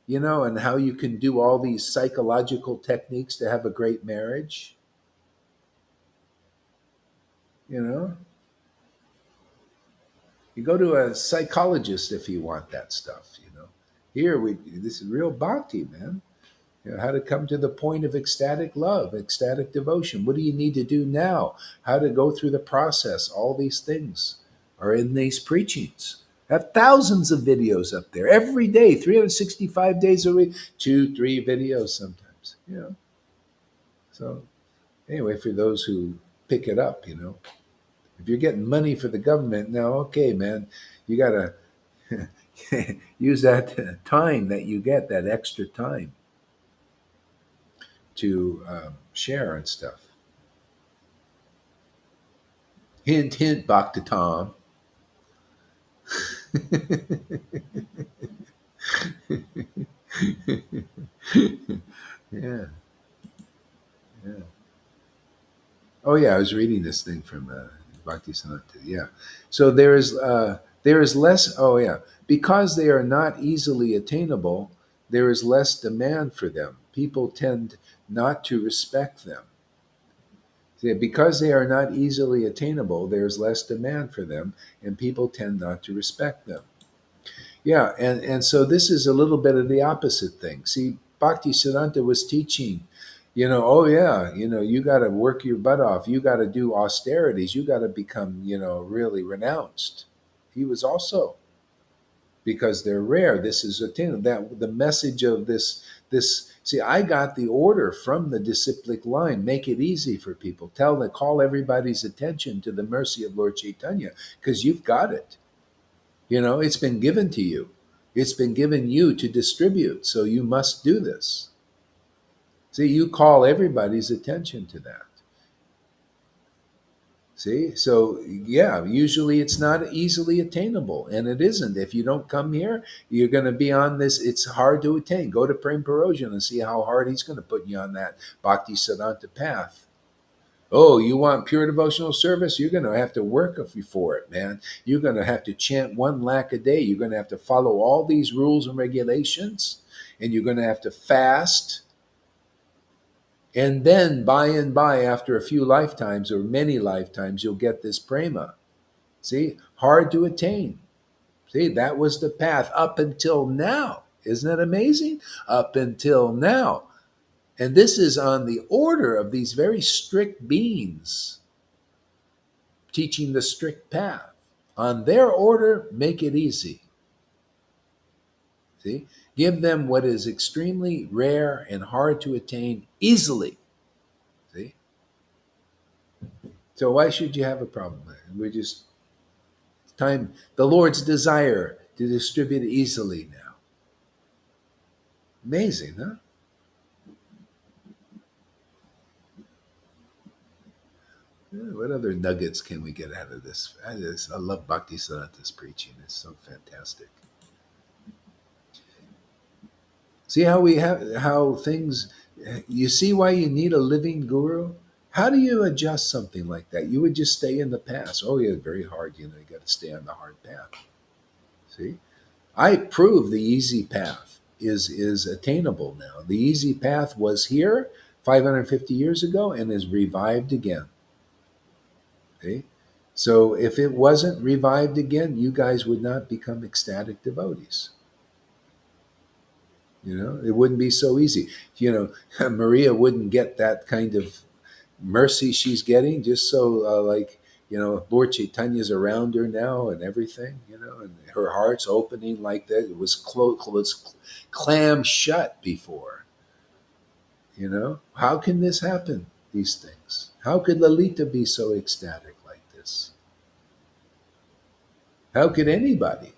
and how you can do all these psychological techniques to have a great marriage. You know, you go to a psychologist if you want that stuff. Here this is real bhakti, man. How to come to the point of ecstatic love, ecstatic devotion. What do you need to do now? How to go through the process? All these things. are in these preachings. I have thousands of videos up there every day, 365 days a week, 2, 3 videos sometimes. So anyway, for those who pick it up, if you're getting money for the government now, okay, man, you gotta use that time that you get, that extra time, to share and stuff. Hint, hint, Bhakta Tom. Yeah, yeah. Oh yeah, I was reading this thing from Bhaktisiddhanta. Yeah, so there is less. Oh yeah, because they are not easily attainable, there is less demand for them. People tend not to respect them. See, because they are not easily attainable, there is less demand for them, and people tend not to respect them. Yeah, and so this is a little bit of the opposite thing. See, Bhakti Siddhanta was teaching, oh yeah, you got to work your butt off. You got to do austerities. You got to become, really renounced. He was also, because they're rare. This is attainable. That the message of this. See, I got the order from the disciplic line. Make it easy for people. Call everybody's attention to the mercy of Lord Caitanya, because you've got it. It's been given to you. It's been given you to distribute. So you must do this. See, you call everybody's attention to that. See, so yeah, usually it's not easily attainable, and it isn't. If you don't come here, you're going to be on this. It's hard to attain. Go to Prem Parojan and see how hard he's going to put you on that Bhakti Siddhanta path. Oh, you want pure devotional service? You're going to have to work for it, man. You're going to have to chant 1 lakh a day. You're going to have to follow all these rules and regulations, and you're going to have to fast. And then, by and by, after a few lifetimes or many lifetimes, you'll get this prema. See, hard to attain. See, that was the path up until now. Isn't that amazing? Up until now. And this is on the order of these very strict beings teaching the strict path. On their order, make it easy. See? Give them what is extremely rare and hard to attain easily. See? So why should you have a problem with it? We're just time the Lord's desire to distribute easily now. Amazing, huh? Yeah, what other nuggets can we get out of this? I love Bhakti Siddhanta's preaching. It's so fantastic. See how we have how things. You see why you need a living guru. How do you adjust something like that? You would just stay in the past. Oh yeah, very hard. You got to stay on the hard path. See, I prove the easy path is attainable now. The easy path was here 550 years ago and is revived again. Okay? So if it wasn't revived again, you guys would not become ecstatic devotees. It wouldn't be so easy. Maria wouldn't get that kind of mercy she's getting just so Lord Chaitanya's around her now and everything, and her heart's opening like that. It was clam shut before. How can this happen? These things. How could Lalita be so ecstatic like this? How could anybody?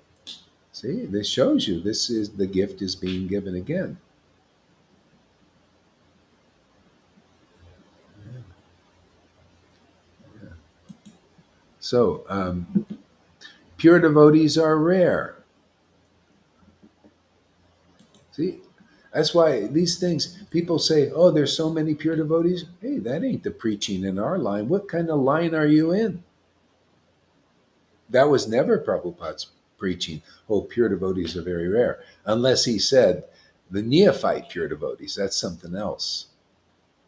See, this shows you this is the gift is being given again. So, pure devotees are rare. See, that's why these things, people say, oh, there's so many pure devotees. Hey, that ain't the preaching in our line. What kind of line are you in? That was never Prabhupada's preaching. Oh, pure devotees are very rare. Unless he said the neophyte pure devotees. That's something else.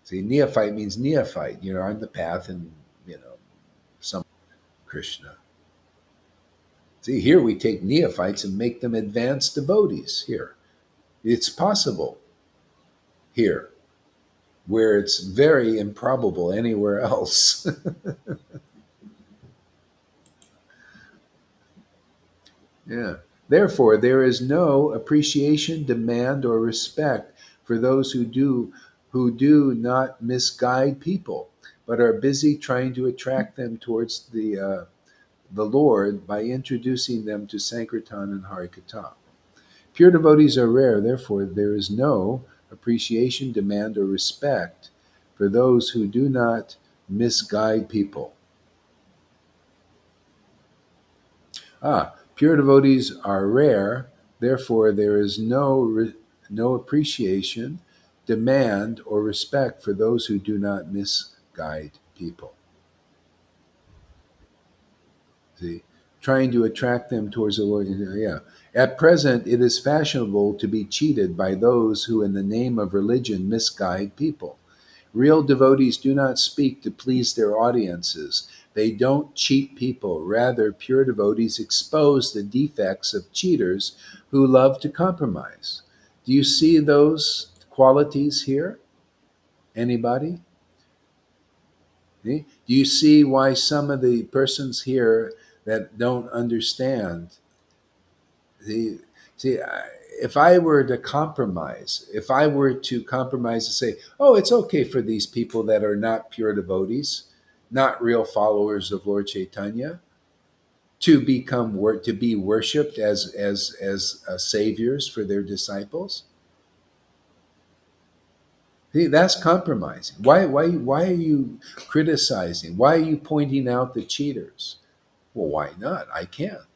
See, neophyte means neophyte. On the path and, some Krishna. See, here we take neophytes and make them advanced devotees here. It's possible here, where it's very improbable anywhere else. Yeah. Therefore, there is no appreciation, demand, or respect for those who do not misguide people, but are busy trying to attract them towards the Lord by introducing them to Sankirtan and Harikatha. Pure devotees are rare, therefore, there is no appreciation, demand, or respect for those who do not misguide people. Pure devotees are rare, therefore, there is no appreciation, demand, or respect for those who do not misguide people. See? Trying to attract them towards the Lord. Yeah. At present, it is fashionable to be cheated by those who, in the name of religion, misguide people. Real devotees do not speak to please their audiences. They don't cheat people. Rather, pure devotees expose the defects of cheaters who love to compromise. Do you see those qualities here? Anybody? See? Do you see why some of the persons here that don't understand? See, if I were to compromise, if I were to compromise and say, "Oh, it's okay for these people that are not pure devotees, not real followers of Lord Chaitanya, to be worshipped as saviors for their disciples," see, that's compromising. Why are you criticizing? Why are you pointing out the cheaters? Well, why not? I can't.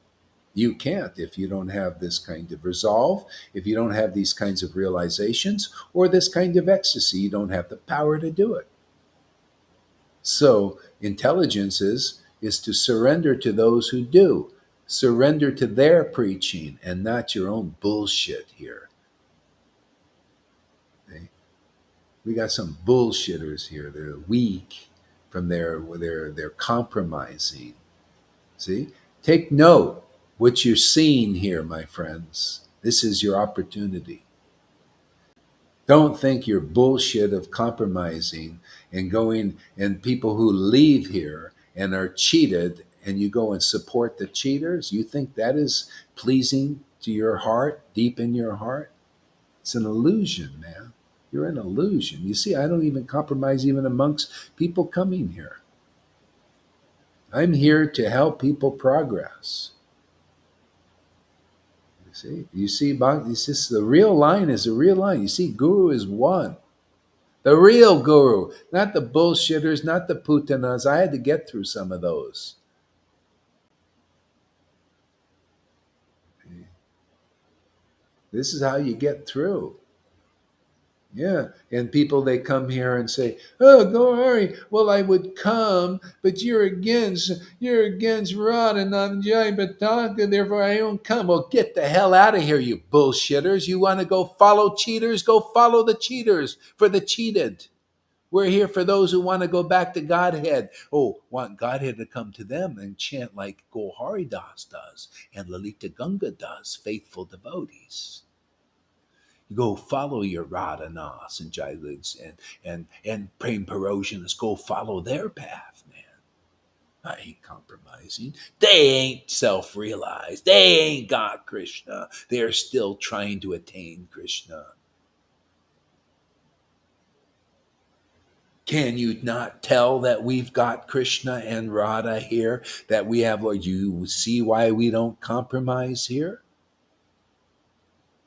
You can't if you don't have this kind of resolve, if you don't have these kinds of realizations, or this kind of ecstasy. You don't have the power to do it. So, intelligence is to surrender to those who do. Surrender to their preaching and not your own bullshit here. Okay? We got some bullshitters here. They're weak from they're compromising. See? Take note what you're seeing here, my friends. This is your opportunity. Don't think your bullshit of compromising and going and people who leave here and are cheated and you go and support the cheaters. You think that is pleasing to your heart, deep in your heart? It's an illusion, man. You're an illusion. You see, I don't even compromise even amongst people coming here. I'm here to help people progress. You see, the real line is the real line. You see, Guru is one. The real guru, not the bullshitters, not the putanas. I had to get through some of those. This is how you get through. Yeah. And people, they come here and say, "Oh, Gauri, well, I would come, but you're against Radha and Jai Bataka, therefore I don't come." Well, get the hell out of here, you bullshitters. You want to go follow cheaters? Go follow the cheaters for the cheated. We're here for those who want to go back to Godhead. Oh, want Godhead to come to them and chant like Gohari Das does and Lalita Gunga does, faithful devotees. You go follow your Radhanas and Jailids and Prem Paroshans. Go follow their path, man. I ain't compromising. They ain't self-realized. They ain't got Krishna. They're still trying to attain Krishna. Can you not tell that we've got Krishna and Radha here? That we have, Lord, you see why we don't compromise here?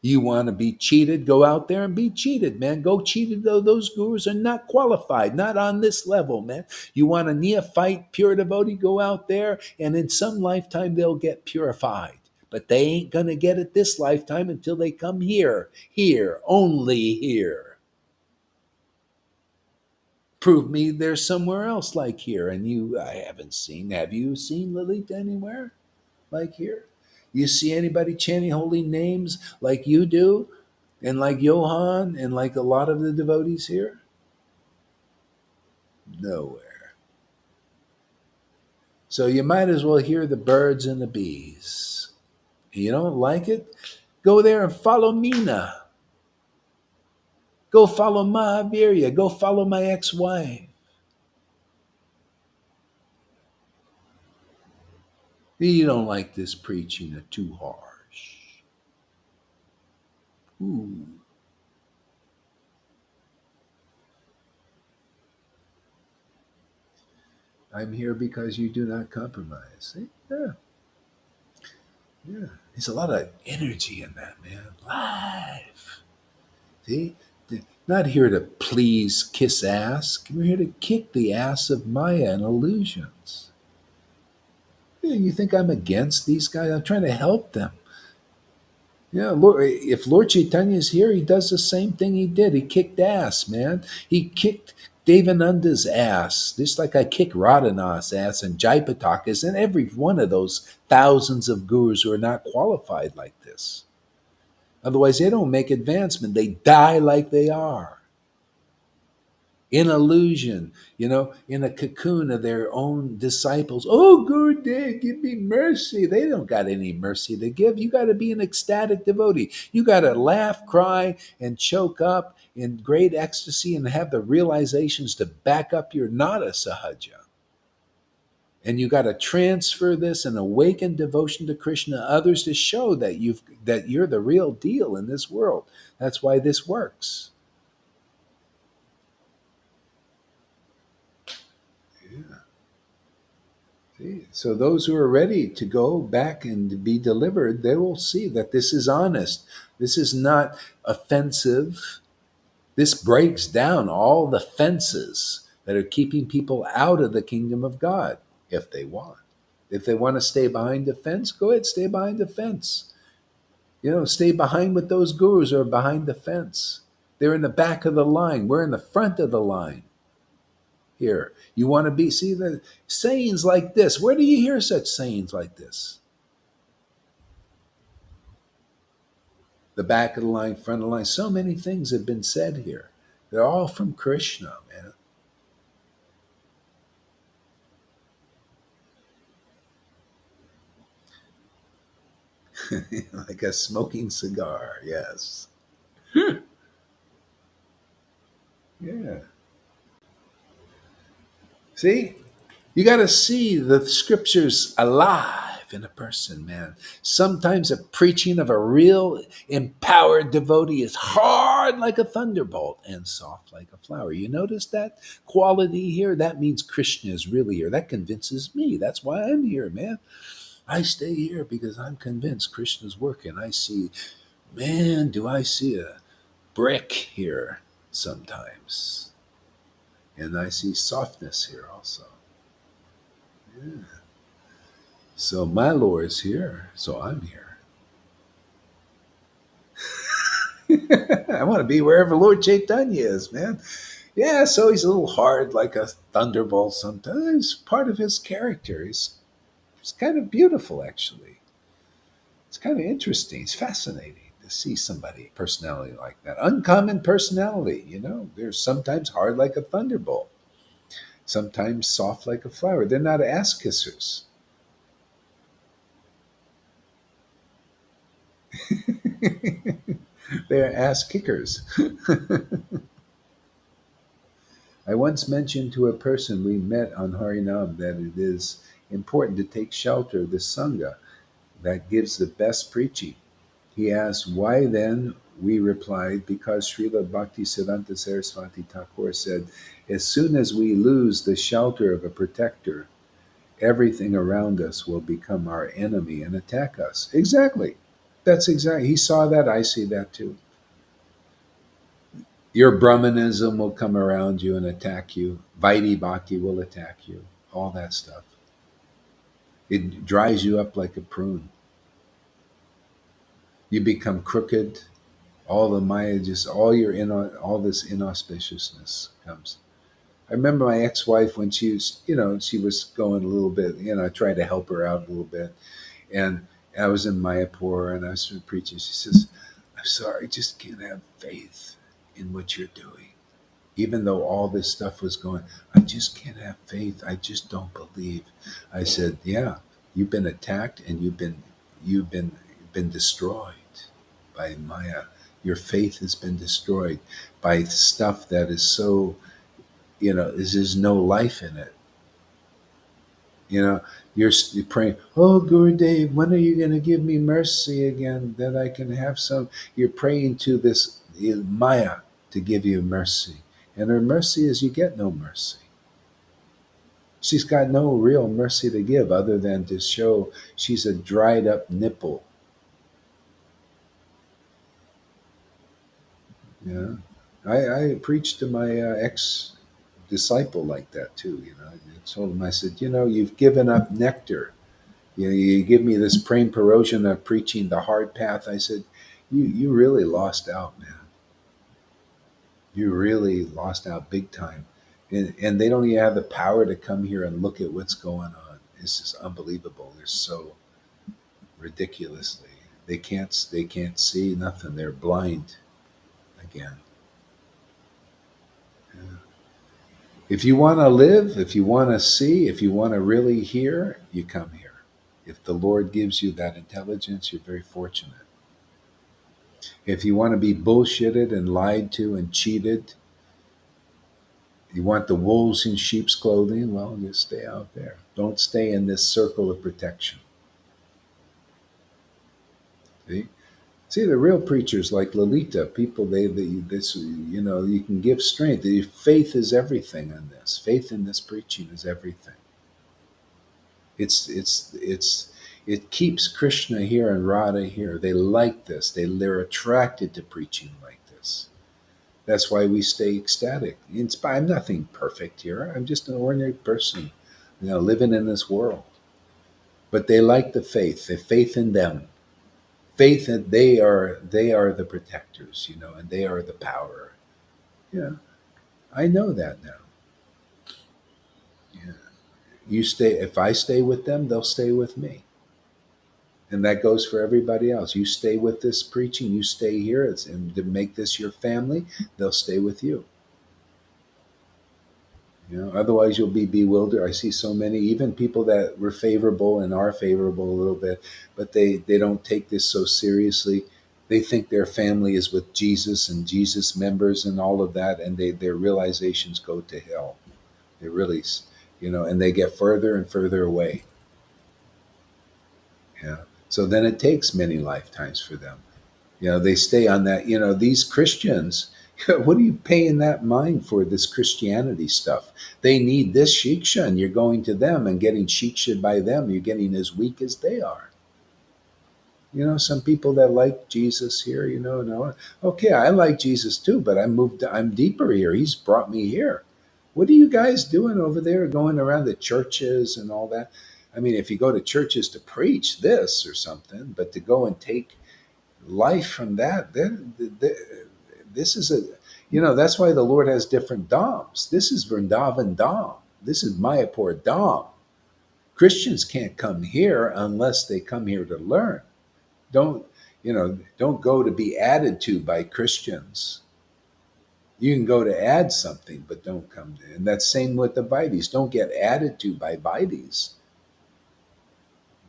You want to be cheated? Go out there and be cheated, man. Go cheated, though. Those gurus are not qualified, not on this level, man. You want a neophyte, pure devotee? Go out there, and in some lifetime, they'll get purified. But they ain't going to get it this lifetime until they come here, only here. Prove me there's somewhere else like here. And I haven't seen, have you seen Lilith anywhere like here? You see anybody chanting holy names like you do and like Johann and like a lot of the devotees here? Nowhere. So you might as well hear the birds and the bees. You don't like it? Go there and follow Meena. Go follow Mahavirya. Go follow my ex-wife. You don't like this preaching, too harsh. Ooh. I'm here because you do not compromise. See? Yeah, yeah. There's a lot of energy in that, man. Live. See? Not here to please, kiss ass. We're here to kick the ass of Maya and illusions. Yeah, you think I'm against these guys? I'm trying to help them. Yeah, Lord, if Lord Chaitanya is here, he does the same thing he did. He kicked ass, man. He kicked Devananda's ass, just like I kick Radhanath's ass and Jaipataka's and every one of those thousands of gurus who are not qualified like this. Otherwise, they don't make advancement. They die like they are in illusion, in a cocoon of their own disciples. Oh, Gurudev, give me mercy. They don't got any mercy to give. You got to be an ecstatic devotee. You got to laugh, cry, and choke up in great ecstasy and have the realizations to back up your nada sahaja. And you got to transfer this and awaken devotion to Krishna to others to show that you're the real deal in this world. That's why this works. See? So those who are ready to go back and be delivered, they will see that this is honest. This is not offensive. This breaks down all the fences that are keeping people out of the kingdom of God if they want. If they want to stay behind the fence, go ahead, stay behind the fence. Stay behind with those gurus who are behind the fence. They're in the back of the line. We're in the front of the line here. You want to see the sayings like this. Where do you hear such sayings like this? The back of the line, front of the line. So many things have been said here. They're all from Krishna, man. Like a smoking cigar, yes. Yeah. See? You got to see the scriptures alive in a person, man. Sometimes a preaching of a real empowered devotee is hard like a thunderbolt and soft like a flower. You notice that quality here? That means Krishna is really here. That convinces me. That's why I'm here, man. I stay here because I'm convinced Krishna's working. I see, man, do I see a brick here sometimes. And I see softness here also. Yeah. So my Lord is here, so I'm here. I want to be wherever Lord Chaitanya is, man. Yeah, so he's a little hard like a thunderbolt sometimes. Part of his character. He's kind of beautiful, actually. It's kind of interesting. It's fascinating to see somebody, personality like that. Uncommon personality, They're sometimes hard like a thunderbolt, sometimes soft like a flower. They're not ass kissers. They're ass kickers. I once mentioned to a person we met on Harinam that it is important to take shelter of the Sangha that gives the best preaching. He asked, why then? We replied, because Srila Bhaktisiddhanta Saraswati Thakur said, as soon as we lose the shelter of a protector, everything around us will become our enemy and attack us. Exactly. That's exactly. He saw that. I see that too. Your Brahmanism will come around you and attack you. Vaidhi Bhakti will attack you. All that stuff. It dries you up like a prune. You become crooked. All the Maya, just all this inauspiciousness comes. I remember my ex-wife when she was going a little bit, I tried to help her out a little bit. And I was in Mayapur and I was preaching. She says, I'm sorry, I just can't have faith in what you're doing. Even though all this stuff was going, I just can't have faith. I just don't believe. I said, yeah, you've been attacked and you've been destroyed by Maya. Your faith has been destroyed by stuff that is so, there's no life in it. You know, you're praying, oh, Gurudev, when are you going to give me mercy again that I can have some? You're praying to this Maya to give you mercy. And her mercy is you get no mercy. She's got no real mercy to give other than to show she's a dried up nipple. You know, I preached to my ex disciple like that too. You know, I told him, I said, you've given up nectar. You give me this prem parosion of preaching the hard path. I said, you really lost out, man. You really lost out big time. And they don't even have the power to come here and look at what's going on. It's just unbelievable. They're so ridiculously. They can't see nothing. They're blind again. Yeah. If you want to live, if you want to see, if you want to really hear, you come here. If the Lord gives you that intelligence, you're very fortunate. If you want to be bullshitted and lied to and cheated, you want the wolves in sheep's clothing, well, just stay out there. Don't stay in this circle of protection. See? See, the real preachers like Lolita, people you can give strength. Faith is everything in this. Faith in this preaching is everything. It keeps Krishna here and Radha here. They like this. They're attracted to preaching like this. That's why we stay ecstatic. I'm nothing perfect here. I'm just an ordinary person, living in this world. But they like the faith. The faith in them. Faith that they are the protectors, and they are the power. Yeah, I know that now. Yeah. You stay. If I stay with them, they'll stay with me. And that goes for everybody else. You stay with this preaching, you stay here, and to make this your family, they'll stay with you. Otherwise you'll be bewildered. I see so many, even people that were favorable and are favorable a little bit, but they don't take this so seriously. They think their family is with Jesus and Jesus members and all of that, and their realizations go to hell. They really, and they get further and further away. Yeah. So then it takes many lifetimes for them. They stay on that. These Christians, what are you paying that mind for, this Christianity stuff? They need this shiksha, and you're going to them and getting shiksha by them. You're getting as weak as they are. Some people that like Jesus here, no, okay, I like Jesus too, but I'm deeper here. He's brought me here. What are you guys doing over there, going around the churches and all that? I mean, if you go to churches to preach this or something, but to go and take life from that, then this is that's why the Lord has different dhams. This is Vrindavan dham. This is Mayapur dham. Christians can't come here unless they come here to learn. Don't go to be added to by Christians. You can go to add something, but don't come to. And that's same with the Vaidis. Don't get added to by Vaidis.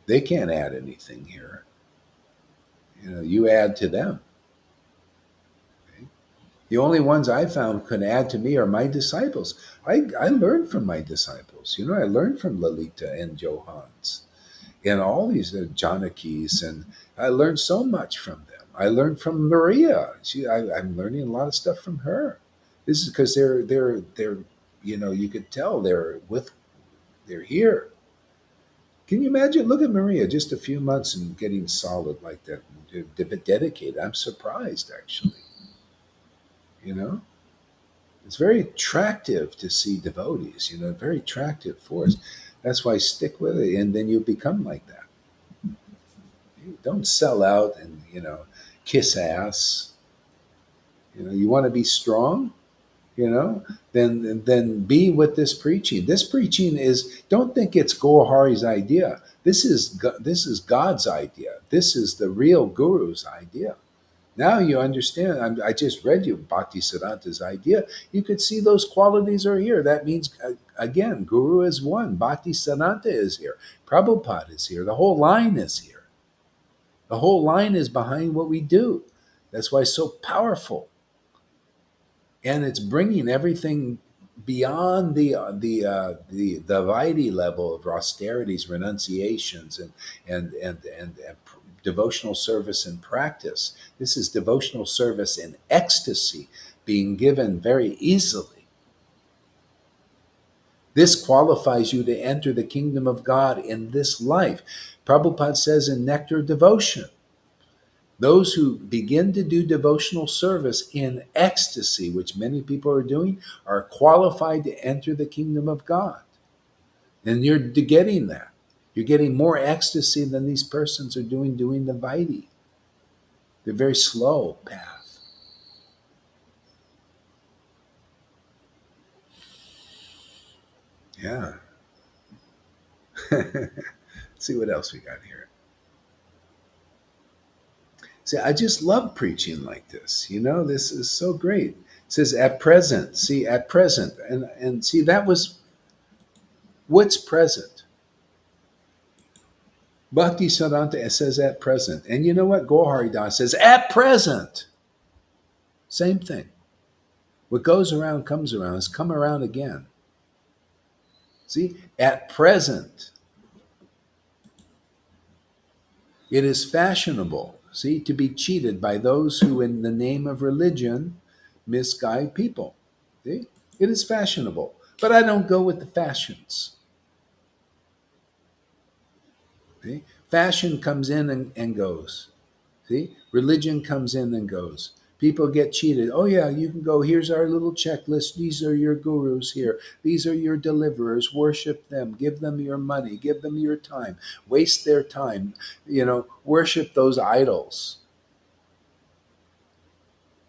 They can't add anything here. You add to them. The only ones I found can add to me are my disciples. I learned from my disciples. I learned from Lalita and Johans and all these Janakis, and I learned so much from them. I learned from Maria. I'm learning a lot of stuff from her. This is because they're you could tell they're here. Can you imagine? Look at Maria, just a few months and getting solid like that, dedicated. I'm surprised actually. You know, it's very attractive to see devotees. Very attractive for us. That's why stick with it, and then you become like that. You don't sell out and kiss ass. You want to be strong. Then be with this preaching. This preaching is. Don't think it's Gohari's idea. This is God's idea. This is the real Guru's idea. Now you understand. I just read you Bhaktisiddhanta's idea. You could see those qualities are here. That means, again, Guru is one. Bhaktisiddhanta is here. Prabhupada is here. The whole line is here. The whole line is behind what we do. That's why it's so powerful. And it's bringing everything beyond the Vaidhi level of austerities, renunciations, and devotional service and practice. This is devotional service in ecstasy, being given very easily. This qualifies you to enter the kingdom of God in this life. Prabhupada says in Nectar Devotion, those who begin to do devotional service in ecstasy, which many people are doing, are qualified to enter the kingdom of God. And you're getting that. You're getting more ecstasy than these persons are doing the Vaidhi. They're very slow path. Yeah. See what else we got here. See, I just love preaching like this. This is so great. It says at present. See, at present. And see, that was what's present. Bhakti Siddhanta says at present. And you know what? Gaur says at present. Same thing. What goes around comes around. It's come around again. See, at present, it is fashionable, see, to be cheated by those who, in the name of religion, misguide people. See, it is fashionable. But I don't go with the fashions. See? Fashion comes in and goes. See? Religion comes in and goes. People get cheated. Oh, yeah, you can go. Here's our little checklist. These are your gurus here. These are your deliverers. Worship them. Give them your money. Give them your time. Waste their time. Worship those idols.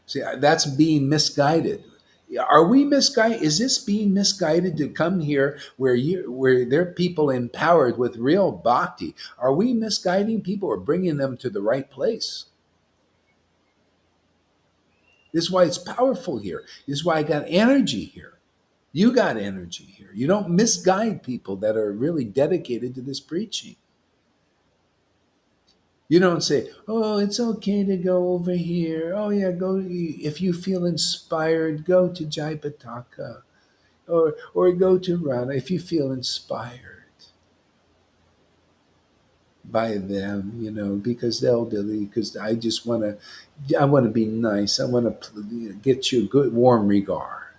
See, that's being misguided. Are we misguided? Is this being misguided to come here where there are people empowered with real bhakti? Are we misguiding people or bringing them to the right place? This is why it's powerful here. This is why I got energy here. You got energy here. You don't misguide people that are really dedicated to this preaching. You don't say, "Oh, it's okay to go over here. Oh yeah, go if you feel inspired, go to Jaipataka or go to Rana if you feel inspired by them, because they'll delete because I want to be nice. I want to get you a good warm regard."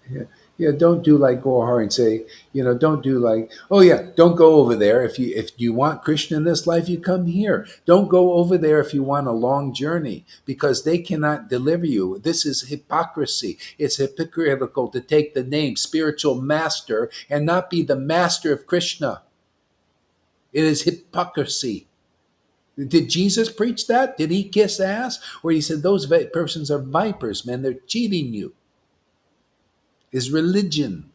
Yeah. Yeah, don't do like Gohar and say, don't do like, oh yeah, don't go over there. If you want Krishna in this life, you come here. Don't go over there if you want a long journey, because they cannot deliver you. This is hypocrisy. It's hypocritical to take the name spiritual master and not be the master of Krishna. It is hypocrisy. Did Jesus preach that? Did he kiss ass? Or he said those persons are vipers, man. They're cheating you. Is religion.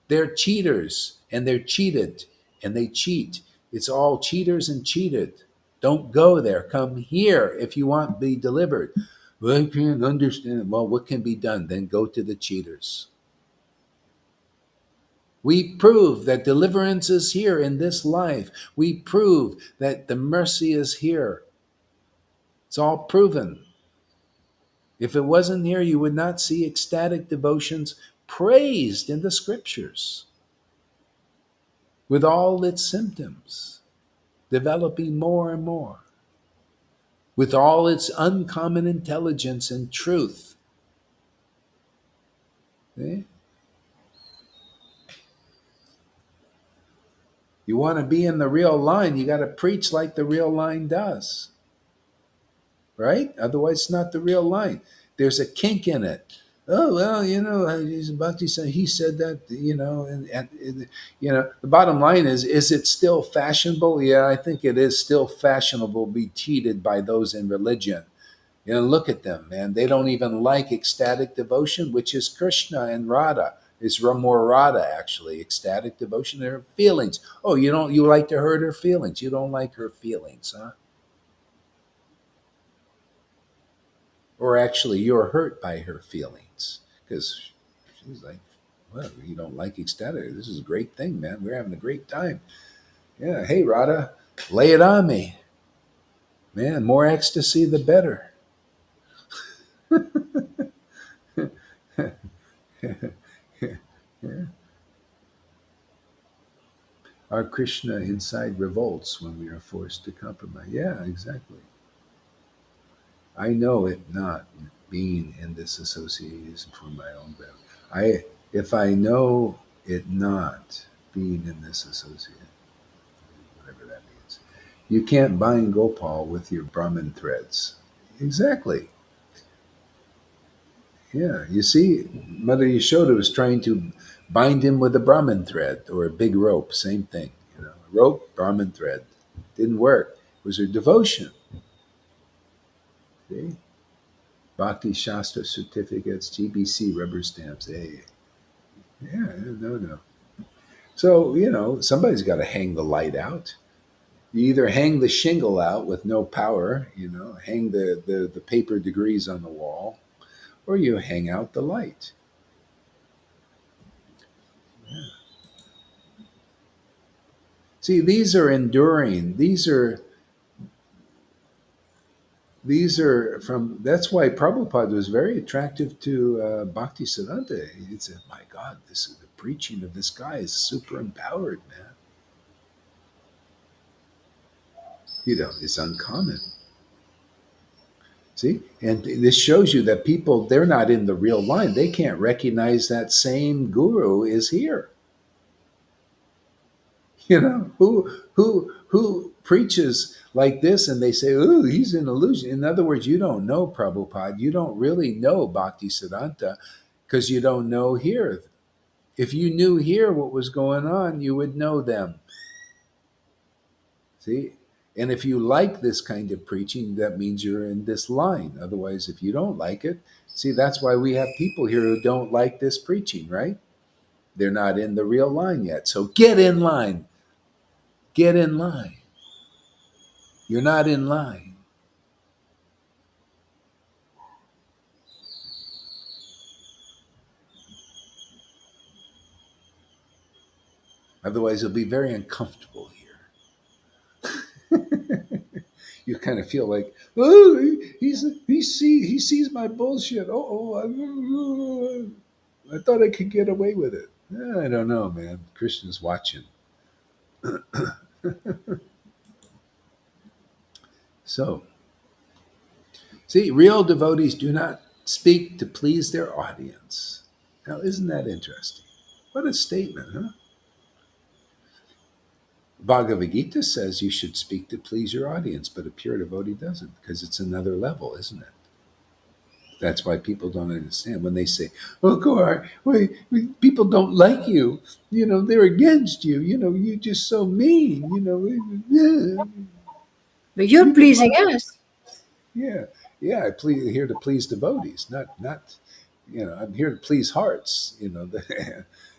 They're cheaters and they're cheated and they cheat. It's all cheaters and cheated. Don't go there. Come here if you want to be delivered. Well, I can't understand. Well, what can be done? Then go to the cheaters. We prove that deliverance is here in this life. We prove that the mercy is here. It's all proven. If it wasn't here, you would not see ecstatic devotions praised in the scriptures with all its symptoms, developing more and more, with all its uncommon intelligence and truth. See? You want to be in the real line, you got to preach like the real line does, right? Otherwise, it's not the real line. There's a kink in it. Oh well, he's about to say he said that, the bottom line is it still fashionable? Yeah, I think it is still fashionable to be cheated by those in religion. Look at them, man. They don't even like ecstatic devotion, which is Krishna and Radha. It's more Radha, actually. Ecstatic devotion, her feelings. Oh, you like to hurt her feelings. You don't like her feelings, huh? Or actually, you're hurt by her feelings. Because she's like, well, you don't like ecstatic. This is a great thing, man. We're having a great time. Yeah, hey, Radha, lay it on me. Man, more ecstasy, the better. Yeah. Our Krishna inside revolts when we are forced to compromise. Yeah, exactly. I know it not being in this association for my own benefit. If I know it not being in this association, whatever that means, you can't bind Gopal with your Brahmin threads. Exactly. Yeah. You see, Mother Yashoda was trying to bind him with a Brahmin thread or a big rope. Same thing. Rope, Brahmin thread. Didn't work. It was her devotion. See? Bhakti Shastra certificates, GBC rubber stamps. Hey, yeah, no, no. So, somebody's got to hang the light out. You either hang the shingle out with no power, hang the paper degrees on the wall, or you hang out the light. See, these are enduring. These are from. That's why Prabhupada was very attractive to Bhakti Siddhanta. He said, "My God, this is the preaching of this guy is super empowered, man. It's uncommon." See, and this shows you that people they're not in the real line. They can't recognize that same guru is here. Who preaches like this and they say, "Ooh, he's an illusion." In other words, you don't know Prabhupada. You don't really know Bhakti Siddhanta because you don't know here. If you knew here what was going on, you would know them. See? And if you like this kind of preaching, that means you're in this line. Otherwise, if you don't like it, see, that's why we have people here who don't like this preaching, right? They're not in the real line yet. So get in line. Get in line. You're not in line. Otherwise, you'll be very uncomfortable here. You kind of feel like, oh, he sees my bullshit. I thought I could get away with it. I don't know, man. Krishna's watching. So, see, real devotees do not speak to please their audience. Now, isn't that interesting? What a statement, huh? Bhagavad Gita says you should speak to please your audience, but a pure devotee doesn't because it's another level, isn't it? That's why people don't understand when they say, "Oh, Gaur, people don't like you. They're against you. You're just so mean. But you're You don't pleasing like." us. Yeah, yeah. I please here to please devotees, not. I'm here to please hearts.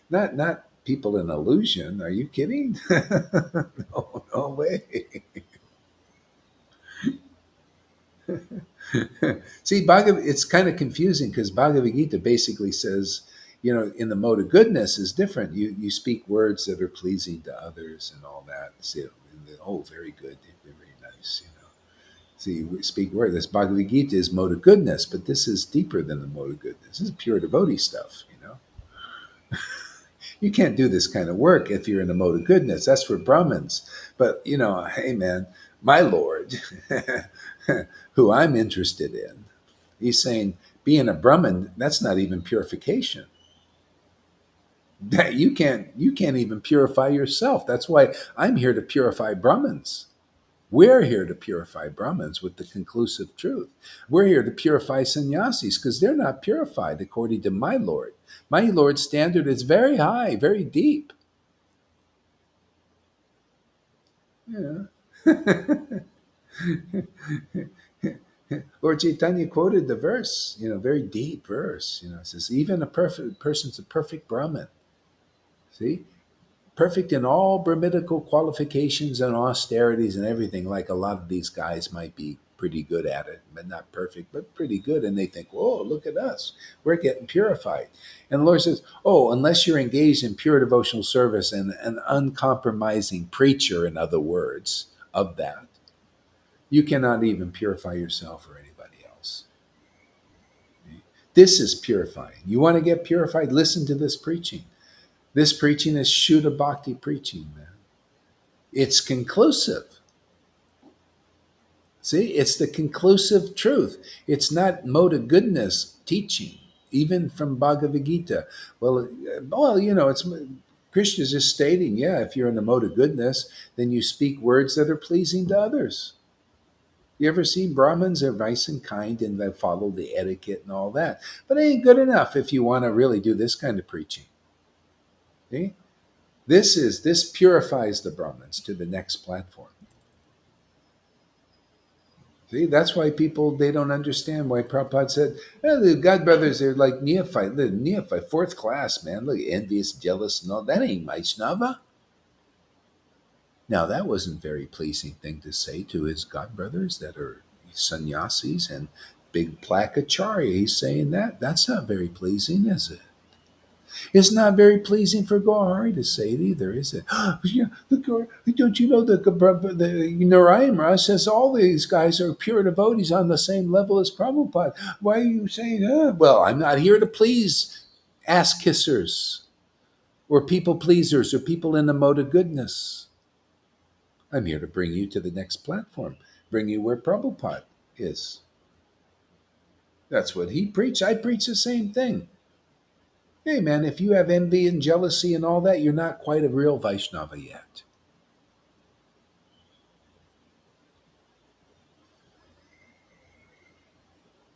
Not people in illusion. Are you kidding? No, no way. See, it's kind of confusing because Bhagavad Gita basically says, in the mode of goodness is different. You speak words that are pleasing to others and all that. See, oh, very good, very nice. See, we speak words. This Bhagavad Gita is mode of goodness, but this is deeper than the mode of goodness. This is pure devotee stuff. You can't do this kind of work if you're in a mode of goodness. That's for Brahmins. But hey, man, my Lord, who I'm interested in. He's saying being a Brahmin, that's not even purification. That you can't even purify yourself. That's why I'm here to purify Brahmins. We're here to purify Brahmins with the conclusive truth. We're here to purify sannyasis because they're not purified according to my Lord. My Lord's standard is very high, very deep. Yeah. Lord Chaitanya quoted the verse, very deep verse. It says, even a perfect person's a perfect Brahmin. See? Perfect in all Brahminical qualifications and austerities and everything, like a lot of these guys might be pretty good at it, but not perfect, but pretty good. And they think, whoa, look at us. We're getting purified. And the Lord says, oh, unless you're engaged in pure devotional service and an uncompromising preacher, in other words, of that, you cannot even purify yourself or anybody else. This is purifying. You want to get purified? Listen to this preaching. This preaching is Shuddha Bhakti preaching, man. It's conclusive. See, it's the conclusive truth. It's not mode of goodness teaching, even from Bhagavad Gita. It's Krishna is just stating, yeah, if you're in the mode of goodness, then you speak words that are pleasing to others. You ever see Brahmins are nice and kind and they follow the etiquette and all that, but it ain't good enough if you want to really do this kind of preaching. See? This purifies the Brahmins to the next platform. See, that's why people they don't understand why Prabhupada said, the God brothers are like neophyte, fourth class, man. Look, envious, jealous, and all that ain't Vaishnava. Now that wasn't a very pleasing thing to say to his God brothers that are sannyasis and big placacharya. He's saying that. That's not very pleasing, is it? It's not very pleasing for Gauri to say it either, is it? Yeah, don't you know the Narayan Raj says all these guys are pure devotees on the same level as Prabhupada. Why are you saying, well, I'm not here to please ass kissers or people pleasers or people in the mode of goodness. I'm here to bring you to the next platform, bring you where Prabhupada is. That's what he preached. I preach the same thing. Hey, man, if you have envy and jealousy and all that, you're not quite a real Vaishnava yet.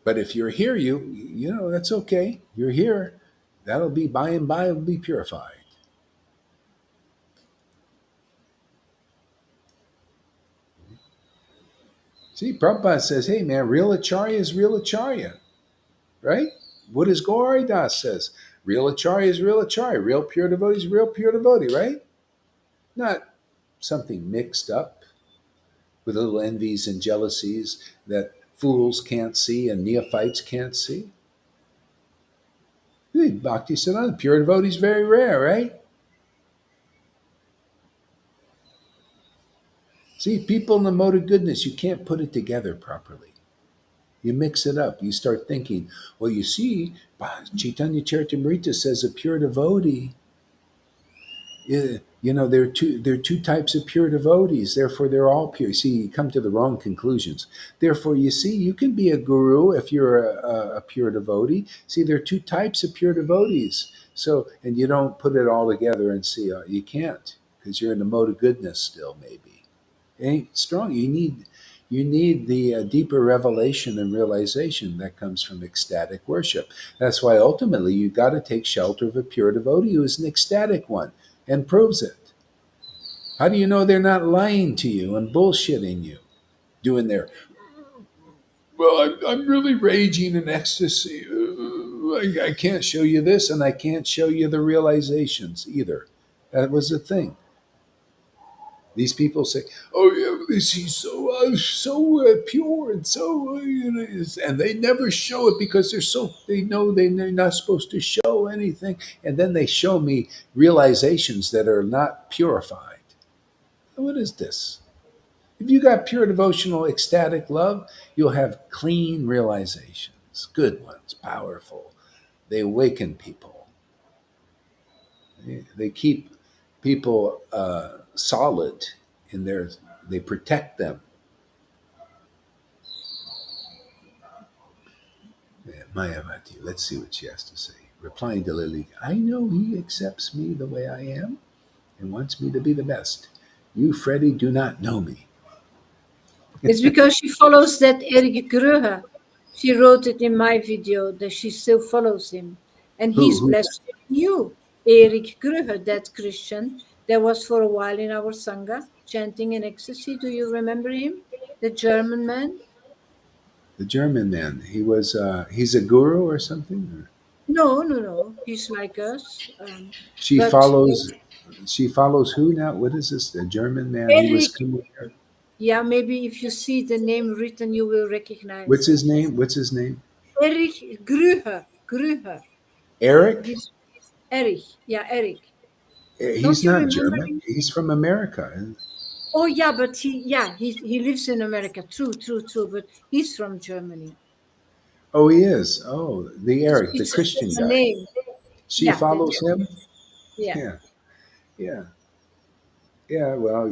But if you're here, that's okay. You're here. That'll be by and by, will be purified. See, Prabhupada says, hey, man, real acharya is real acharya, right? What does Gauri Das says? Real acharya is real acharya. Real pure devotee is real pure devotee, right? Not something mixed up with little envies and jealousies that fools can't see and neophytes can't see. Bhakti Siddhanta, pure devotee is very rare, right? See, people in the mode of goodness, you can't put it together properly. You mix it up. You start thinking, well, you see, Chaitanya Charitamrita says a pure devotee, there are two types of pure devotees. Therefore, they're all pure. See, you come to the wrong conclusions. Therefore, you see, you can be a guru if you're a pure devotee. See, there are two types of pure devotees. So, and you don't put it all together and see, you can't because you're in the mode of goodness still, maybe. It ain't strong. You need the deeper revelation and realization that comes from ecstatic worship. That's why ultimately you got to take shelter of a pure devotee who is an ecstatic one and proves it. How do you know they're not lying to you and bullshitting you? Doing their, well, I'm really raging in ecstasy. I can't show you this and I can't show you the realizations either. That was the thing. These people say, "Oh yeah, he's so pure and so," and they never show it because they know they're not supposed to show anything, and then they show me realizations that are not purified. What is this? If you got pure devotional ecstatic love, you'll have clean realizations, good ones, powerful. They awaken people. They keep people solid in their. They protect them. Mayavati, let's see what she has to say. Replying to Lily, I know he accepts me the way I am and wants me to be the best. You, Freddie, do not know me. It's because she follows that Erik Gröhe. She wrote it in my video that she still follows him. And Who? he's Who's that? blessed you. Erik Gröhe, that Christian that was for a while in our Sangha chanting in ecstasy. Do you remember him? The German man? The German man. He's a guru or something? No, no, no. He's like us. She But follows she follows who now? What is this? The German man. He was Erik, coming here. yeah, maybe if you see the name written, you will recognize What's his him. name? What's his name? Erik Gröhe. Gröhe. Eric? He's Erich. Yeah, Eric. He's Don't you not remember German. him? He's from America. Oh yeah, but he lives in America. True, true, true. But he's from Germany. Oh, he is. Oh, the Eric, the It's just Christian a guy. name. She Yeah, follows that's him. yeah. Yeah, yeah, yeah. Well,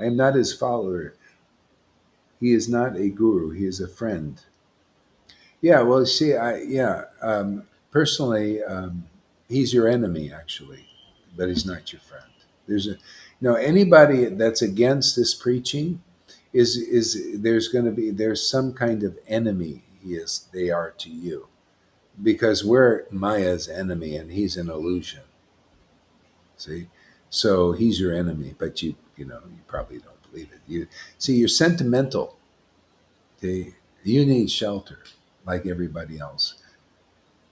I am not his follower. He is not a guru. He is a friend. Yeah. Well, see, personally, he's your enemy actually, but he's not your friend. Anybody that's against this preaching is there's some kind of enemy they are to you, because we're Maya's enemy and he's an illusion. See, so he's your enemy, but you probably don't believe it. You see, you're sentimental. Okay, you need shelter like everybody else.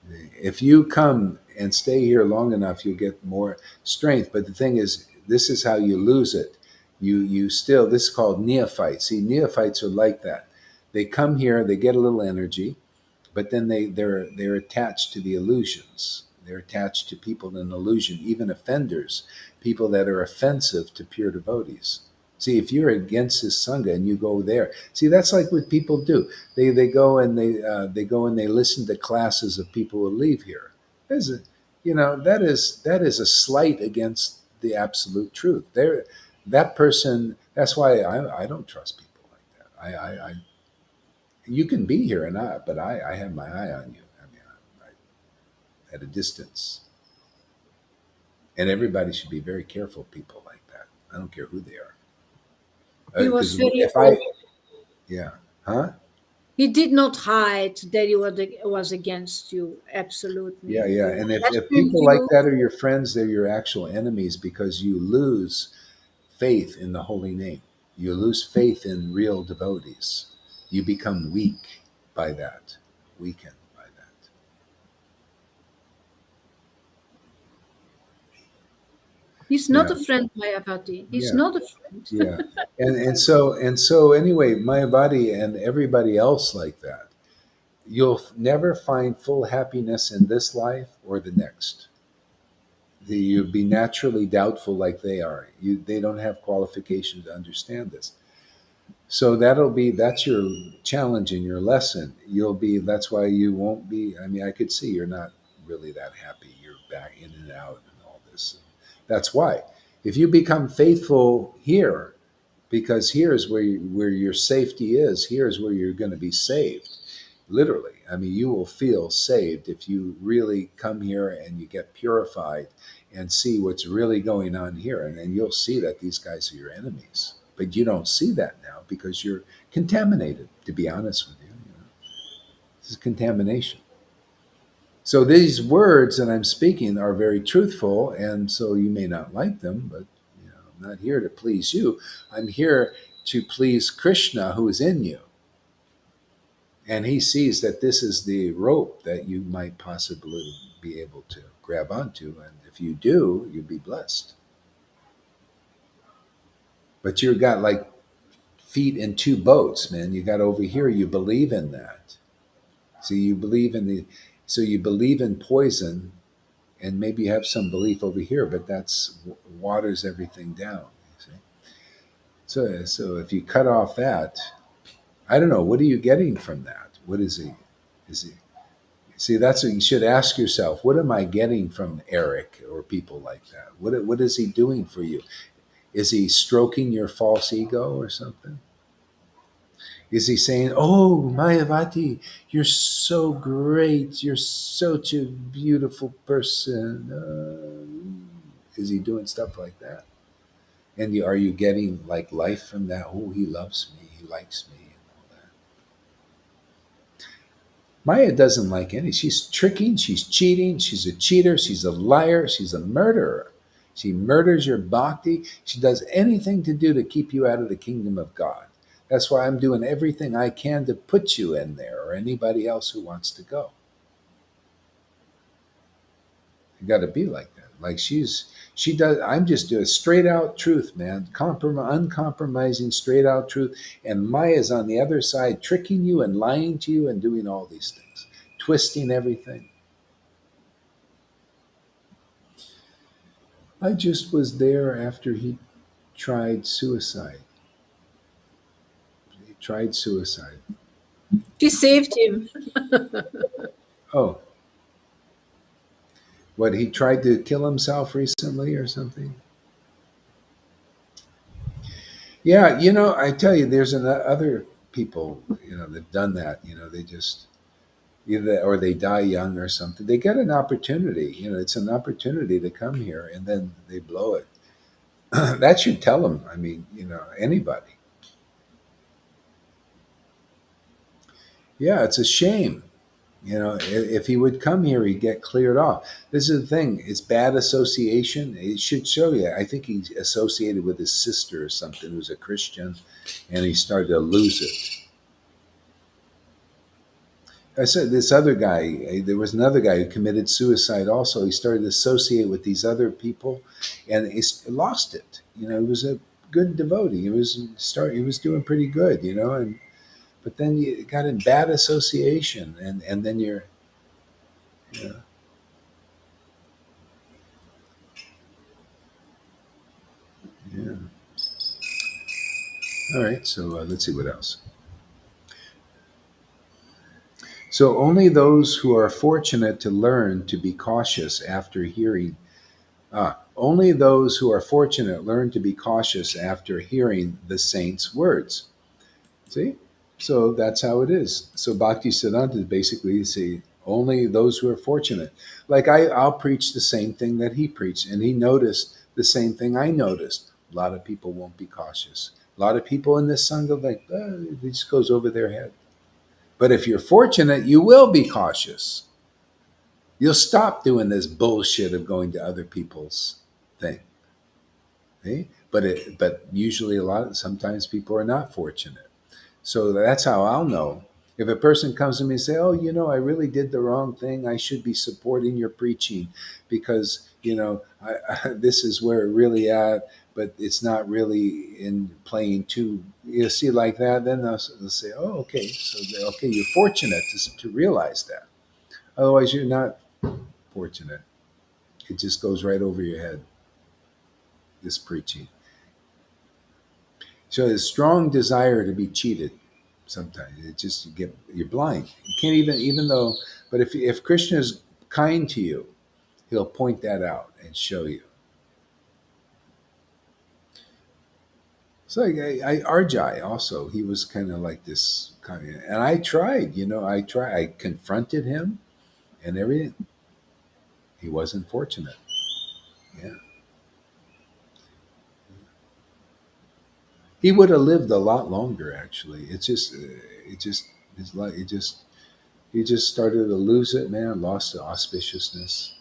If you come and stay here long enough, you'll get more strength. But the thing is, this is how you lose it. You still, this is called neophytes. See, neophytes are like that. They come here, they get a little energy, but then they're attached to the illusions. They're attached to people in illusion, even offenders, people that are offensive to pure devotees. See, if you're against this sangha and you go there, see, that's like what people do. They go and they go and they listen to classes of people who leave here. There's a, that is a slight against the absolute truth. That person. That's why I don't trust people like that. I You can be here and but I have my eye on you. I mean, at a distance, and everybody should be very careful of people like that. I don't care who they are, He was because very if I, open. yeah, huh? He did not hide that he was against you. Yeah, Absolutely. yeah. He And if questioned people like you. that are your friends, they're your actual enemies, because you lose faith in the holy name. You lose faith in real devotees. You become weak by that, weakened by that. He's not Yeah, a friend, Mayavati. He's yeah. not a friend. Yeah, and so anyway, Mayavati and everybody else like that, you'll never find full happiness in this life or the next. You'll be naturally doubtful like they are. They don't have qualifications to understand this. So that's your challenge in your lesson. That's why you won't be. I mean, I could see you're not really that happy. You're back in and out and all this. That's why. If you become faithful here, because here's where your safety is. Here's where you're going to be saved. Literally, I mean, you will feel saved if you really come here and you get purified and see what's really going on here, and then you'll see that these guys are your enemies. But you don't see that now because you're contaminated. To be honest with you, this is contamination. So these words that I'm speaking are very truthful, and so you may not like them, but I'm not here to please you. I'm here to please Krishna, who is in you, and he sees that this is the rope that you might possibly be able to grab onto, and if you do, you'll be blessed. But you've got like feet in two boats, man. You got over here. You believe in that. So you believe in poison, and maybe you have some belief over here, but that's waters everything down. You see? So if you cut off that, I don't know. What are you getting from that? What is he? Is he? See, that's what you should ask yourself. What am I getting from Eric or people like that? What is he doing for you? Is he stroking your false ego or something? Is he saying, "Oh, Mayavati, you're so great. You're such a beautiful person"? Is he doing stuff like that? And are you getting like life from that? Oh, he loves me. He likes me, and all that. Maya doesn't like any. She's tricking. She's cheating. She's a cheater. She's a liar. She's a murderer. She murders your bhakti. She does anything to do to keep you out of the kingdom of God. That's why I'm doing everything I can to put you in there, or anybody else who wants to go. You got to be like that. Like she does. I'm just doing straight out truth, man. Uncompromising, straight out truth. And Maya's on the other side, tricking you and lying to you and doing all these things, twisting everything. I just was there after he tried suicide. tried suicide. She saved him. Oh, what, he tried to kill himself recently or something? Yeah, I tell you, there's other people, that've done that. They just either or they die young or something. They get an opportunity. It's an opportunity to come here, and then they blow it. That should tell them. I mean, anybody. Yeah, it's a shame. If he would come here, he'd get cleared off. This is the thing. It's bad association. It should show you. I think he's associated with his sister or something who's a Christian, and he started to lose it. I said this other guy. There was another guy who committed suicide. Also, he started to associate with these other people, and he lost it. He was a good devotee. He was doing pretty good. And but then you got in bad association, and then you're. You know, yeah. All right. So let's see what else. So only those who are fortunate to learn to be cautious after hearing. Only those who are fortunate learn to be cautious after hearing the saint's words. See? So that's how it is. So Bhakti Siddhanta is basically say only those who are fortunate. Like I'll preach the same thing that he preached, and he noticed the same thing I noticed. A lot of people won't be cautious. A lot of people in this sangha like it just goes over their head. But if you're fortunate, you will be cautious. You'll stop doing this bullshit of going to other people's thing. Okay? But usually sometimes people are not fortunate. So that's how I'll know. If a person comes to me and say, "Oh, I really did the wrong thing. I should be supporting your preaching because this is where it really at, but it's not really in playing too." You see, like that, then they'll say, "Oh, okay, so okay, you're fortunate to realize that. Otherwise, you're not fortunate. It just goes right over your head. This preaching." So a strong desire to be cheated. Sometimes it just you're blind. You can't even though. But if Krishna is kind to you, he'll point that out and show you. So Arjai also, he was kind of like this kind of, and I tried. I confronted him and everything. He wasn't fortunate. Yeah, he would have lived a lot longer. Actually, it just his life. He just started to lose it, man. Lost the auspiciousness.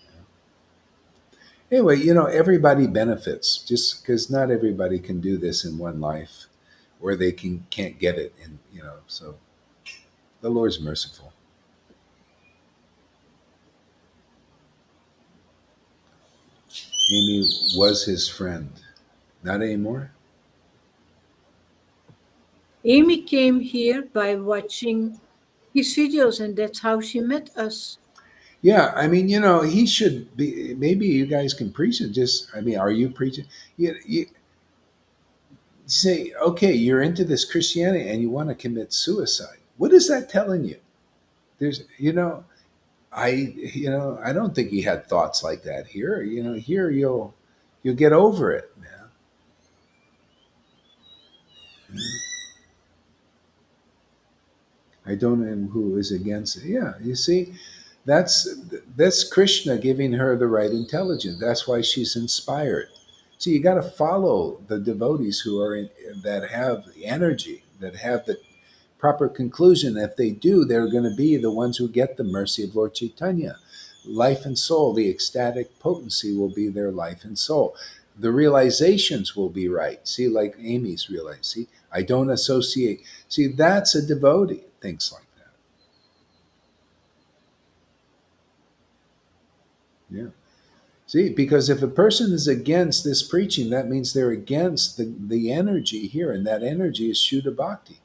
Anyway, everybody benefits just because not everybody can do this in one life, or they can't get it. And so the Lord's merciful. Amy was his friend. Not anymore. Amy came here by watching his videos, and that's how she met us. Yeah, I mean, he should be. Maybe you guys can preach it. Just, I mean, are you preaching? You say, okay, you're into this Christianity and you want to commit suicide. What is that telling you? There's, I don't think he had thoughts like that here. Here you'll get over it, man. I don't know who is against it. Yeah, you see, that's that's Krishna giving her the right intelligence. That's why she's inspired. So you got to follow the devotees that have the energy, that have the proper conclusion. If they do, they're going to be the ones who get the mercy of Lord Caitanya. Life and soul, the ecstatic potency will be their life and soul. The realizations will be right. See, like Amy's realized. See, I don't associate. See, that's a devotee. Thinks like that. Yeah. See, because if a person is against this preaching, that means they're against the energy here, and that energy is Shuddha Bhakti.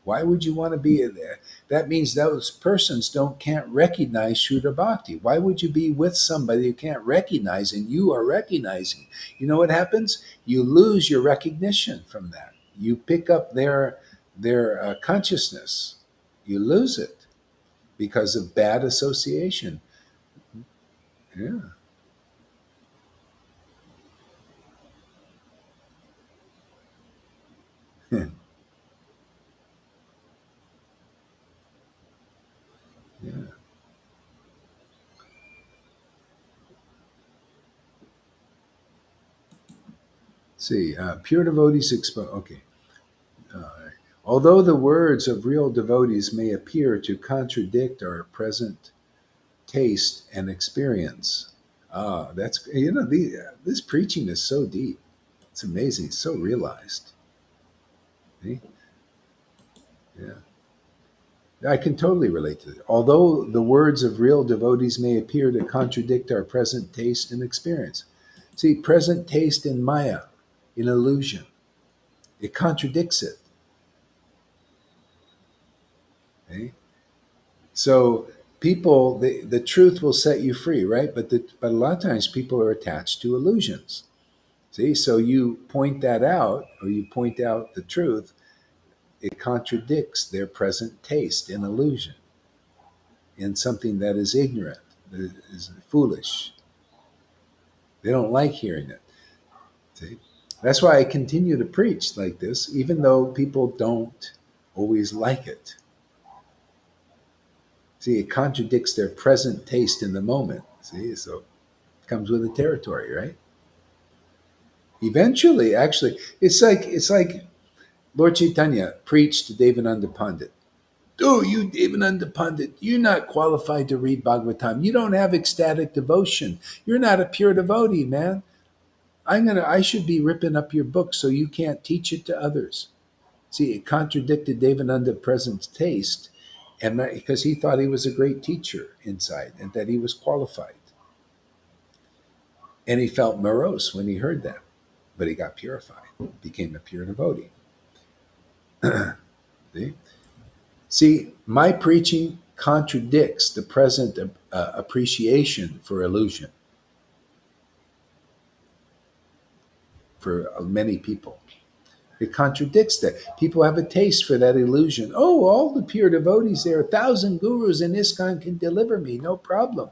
Why would you want to be there? That means those persons can't recognize Shuddha Bhakti. Why would you be with somebody who can't recognize and you are recognizing? You know what happens? You lose your recognition from that. You pick up their consciousness. You lose it because of bad association. Yeah. Yeah. See, pure devotees expose. Okay. Uh, Although the words of real devotees may appear to contradict our present taste and experience, that's this preaching is so deep. It's amazing. It's so realized. See? Yeah. I can totally relate to it. Although the words of real devotees may appear to contradict our present taste and experience. See, present taste in Maya, in illusion, it contradicts it. Okay? So people, the truth will set you free, right? But a lot of times people are attached to illusions. See, so you point that out, or you point out the truth, it contradicts their present taste in illusion, in something that is ignorant, that is foolish. They don't like hearing it. See? That's why I continue to preach like this, even though people don't always like it. See, it contradicts their present taste in the moment. See, so it comes with the territory, right? Eventually, actually, it's like Lord Caitanya preached to Devananda Pandit. Oh, you Devananda Pandit, you're not qualified to read Bhagavatam. You don't have ecstatic devotion. You're not a pure devotee, man. I should be ripping up your book so you can't teach it to others. See, it contradicted Devananda Present's taste, and because he thought he was a great teacher inside and that he was qualified. And he felt morose when he heard that. But he got purified, became a pure devotee. See? See, my preaching contradicts the present appreciation for illusion for many people. It contradicts that. People have a taste for that illusion. Oh, all the pure devotees there, 1,000 gurus in ISKCON can deliver me, no problem.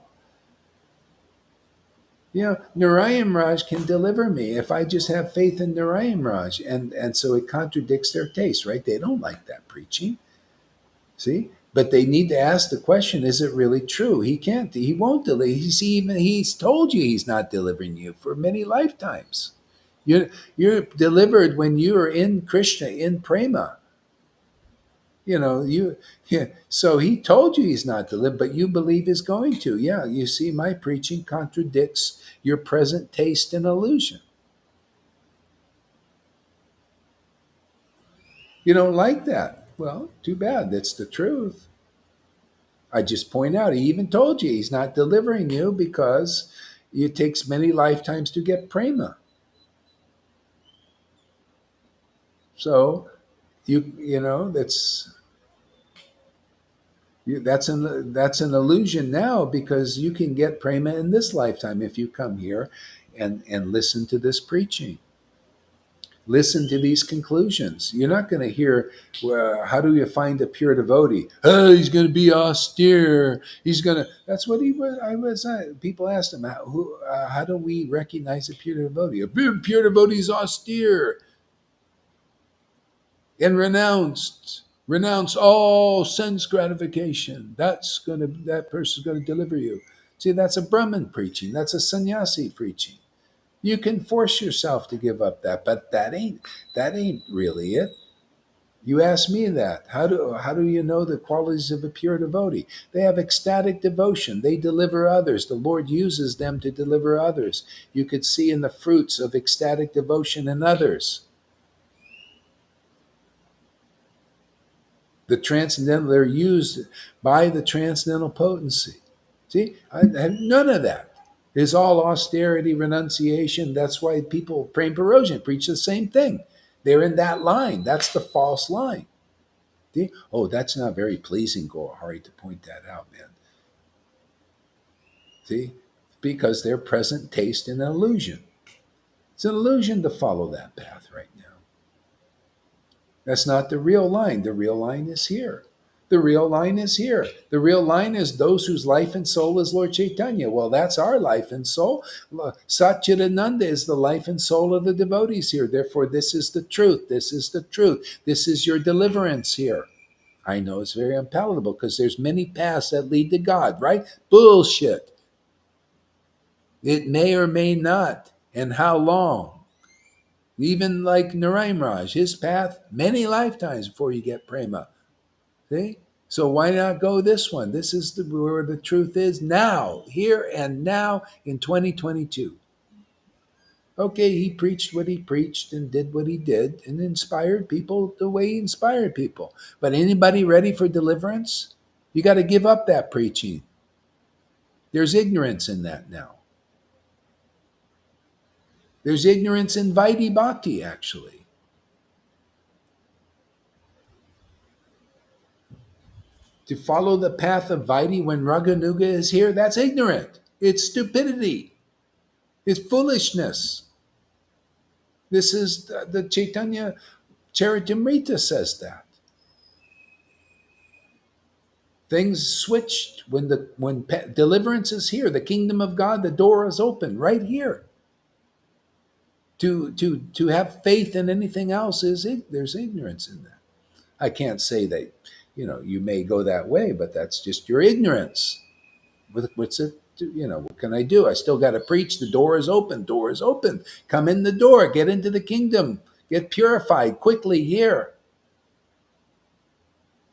Narayan Raj can deliver me if I just have faith in Narayan Raj. And so it contradicts their taste, right? They don't like that preaching. See? But they need to ask the question, is it really true? He won't deliver. He's told you he's not delivering you for many lifetimes. You're delivered when you are in Krishna, in prema. Yeah, so he told you he's not delivered, but you believe he's going to. Yeah, you see, my preaching contradicts your present taste and illusion. You don't like that. Well, too bad. That's the truth. I just point out, he even told you he's not delivering you because it takes many lifetimes to get prema. So that's an illusion now because you can get prema in this lifetime if you come here and listen to this preaching. Listen to these conclusions. You're not going to hear, well, how do you find a pure devotee? Oh, he's going to be austere. He's going to. That's what he was. People asked him, how do we recognize a pure devotee? A pure devotee is austere and renounce all sense gratification. That person's going to deliver you. See, that's a Brahmin preaching. That's a sannyasi preaching. You can force yourself to give up that, but that ain't really it. You ask me that. How do you know the qualities of a pure devotee? They have ecstatic devotion. They deliver others. The Lord uses them to deliver others. You could see in the fruits of ecstatic devotion in others. The transcendental, they're used by the transcendental potency. See, I have none of that. It's all austerity, renunciation. That's why people, Prem Parojan, preach the same thing. They're in that line. That's the false line. See? Oh, that's not very pleasing, Gohari, to point that out, man. See? Because their present taste in an illusion. It's an illusion to follow that path right now. That's not the real line. The real line is here. The real line is here. The real line is those whose life and soul is Lord Caitanya. Well, that's our life and soul. Satchidananda is the life and soul of the devotees here. Therefore, this is the truth. This is the truth. This is your deliverance here. I know it's very unpalatable because there's many paths that lead to God, right? Bullshit. It may or may not. And how long? Even like Narayan Raj, his path, many lifetimes before you get prema. See? So why not go this one? This is where the truth is now, here and now in 2022. Okay, he preached what he preached and did what he did and inspired people the way he inspired people. But anybody ready for deliverance? You got to give up that preaching. There's ignorance in that now. There's ignorance in Vaidhi Bhakti, actually. To follow the path of Vaidhi when Raganuga is here, that's ignorant. It's stupidity. It's foolishness. This is the Chaitanya Charitamrita says that. Things switched when deliverance is here, the kingdom of God, the door is open right here. To have faith in anything else there's ignorance in that. I can't say that you may go that way, but that's just your ignorance. What's it? What can I do? I still got to preach. The door is open. Door is open. Come in the door. Get into the kingdom. Get purified quickly here.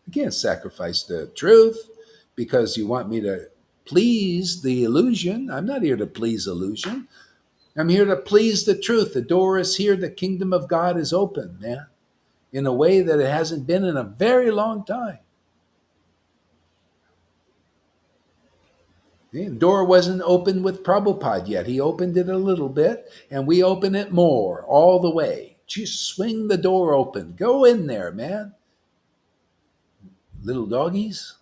You can't sacrifice the truth because you want me to please the illusion. I'm not here to please illusion. I'm here to please the truth. The door is here. The kingdom of God is open, man, in a way that it hasn't been in a very long time. The door wasn't open with Prabhupada yet. He opened it a little bit, and we open it more, all the way. Just swing the door open. Go in there, man. Little doggies,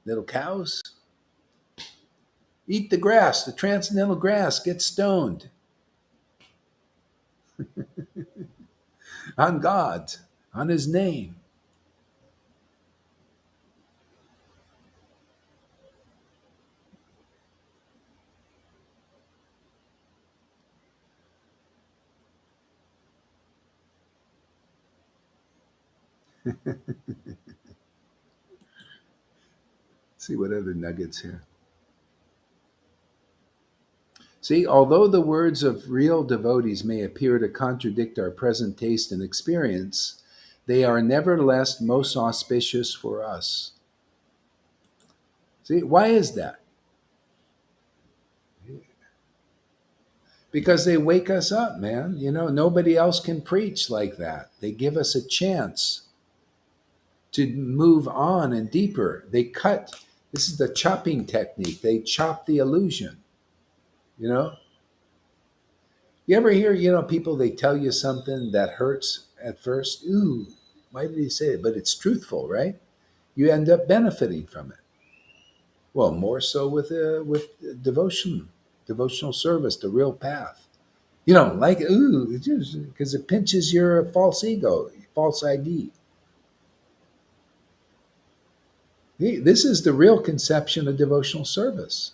little cows. Eat the grass, the transcendental grass. Get stoned on God, on His name. See what other nuggets here. See, although the words of real devotees may appear to contradict our present taste and experience, they are nevertheless most auspicious for us. See, why is that? Because they wake us up, man. Nobody else can preach like that. They give us a chance to move on and deeper. They cut. This is the chopping technique. They chop the illusion. You know, you ever hear, people, they tell you something that hurts at first. Ooh, why did he say it? But it's truthful, right? You end up benefiting from it. Well, more so with devotion, devotional service, the real path. You don't like it, ooh, because it pinches your false ego, false ID. This is the real conception of devotional service.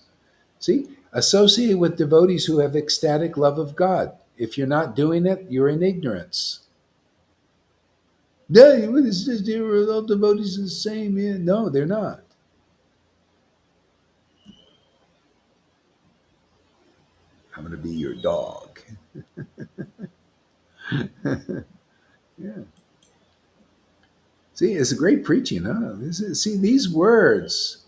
See, associate with devotees who have ecstatic love of God. If you're not doing it, you're in ignorance. Yeah, it's just all devotees are the same. Yeah. No, they're not. I'm going to be your dog. Yeah. See, it's a great preaching, huh? See, these words.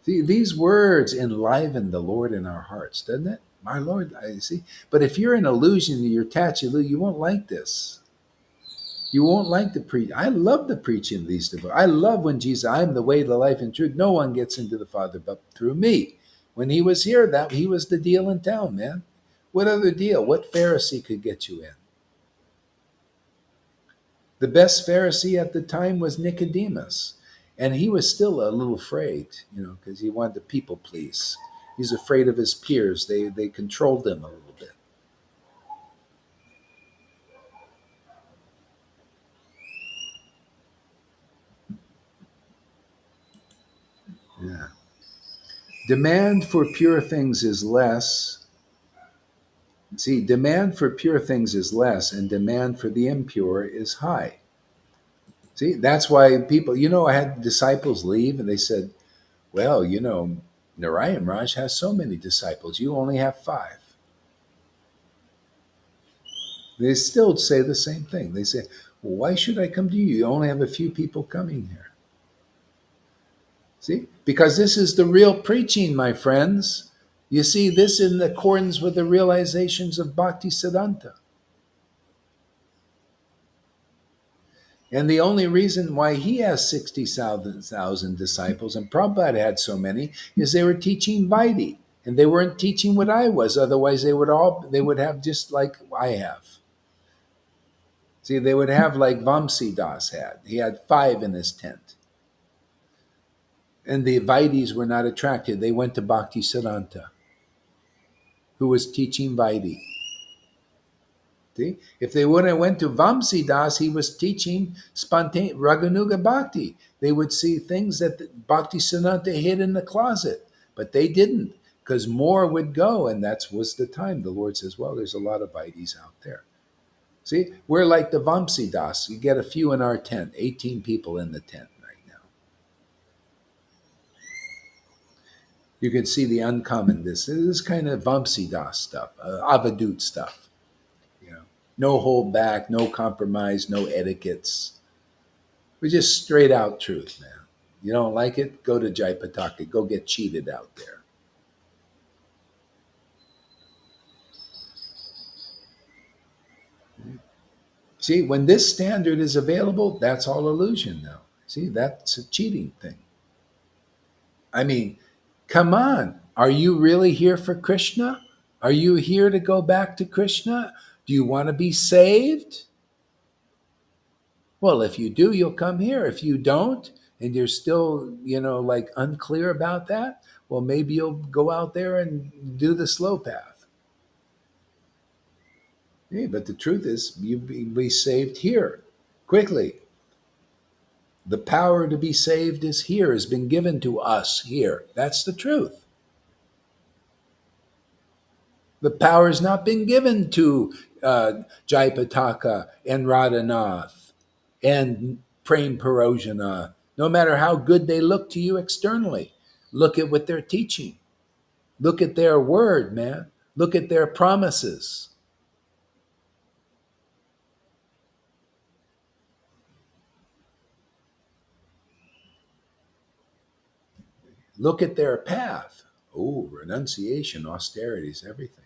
See, these words enliven the Lord in our hearts, doesn't it? My Lord, I see. But if you're an illusion, you're attached, you won't like this. You won't like the preach. I love the preaching of these devotees. I love when Jesus, I am the way, the life, and truth. No one gets into the Father but through me. When he was here, that he was the deal in town, man. What other deal? What Pharisee could get you in? The best Pharisee at the time was Nicodemus. And he was still a little afraid, because he wanted to people please. He's afraid of his peers. They controlled him a little bit. Yeah. Demand for pure things is less. See, demand for pure things is less, and demand for the impure is high. See, that's why people, I had disciples leave and they said, well, Narayan Raj has so many disciples. You only have five. They still say the same thing. They say, well, why should I come to you? You only have a few people coming here. See? Because this is the real preaching, my friends. You see, this in accordance with the realizations of Bhaktisiddhanta. And the only reason why he has 60,000 disciples, and Prabhupada had so many, is they were teaching Vaidhi. And they weren't teaching what I was. Otherwise, they would have just like I have. See, they would have like Vamsi Das had. He had five in his tent. And the Vaidhis were not attracted. They went to Bhaktisiddhanta, who was teaching Vaidhi. See? If they would have went to Vamsi Das, he was teaching Raganuga Bhakti. They would see things that Bhaktisiddhanta hid in the closet, but they didn't, because more would go, and that was the time. The Lord says, well, there's a lot of Vaidhis out there. See, we're like the Vamsi Das. You get a few in our tent, 18 people in the tent right now. You can see the uncommon, this kind of Vamsi Das stuff, Avadut stuff. No hold back, no compromise, no etiquettes. We're just straight out truth, man. You don't like it? Go to Jaipataka. Go get cheated out there. See, when this standard is available, that's all illusion now. See, that's a cheating thing. I mean, come on. Are you really here for Krishna? Are you here to go back to Krishna? Do you want to be saved? Well, if you do, you'll come here. If you don't, and you're still, like unclear about that, well, maybe you'll go out there and do the slow path. Yeah, but the truth is, you be saved here quickly. The power to be saved is here, has been given to us here. That's the truth. The power has not been given to Jaipataka and Radhanath and Prem Parojanath, no matter how good they look to you externally. Look at what they're teaching. Look at their word, man. Look at their promises. Look at their path. Oh, renunciation, austerities, everything.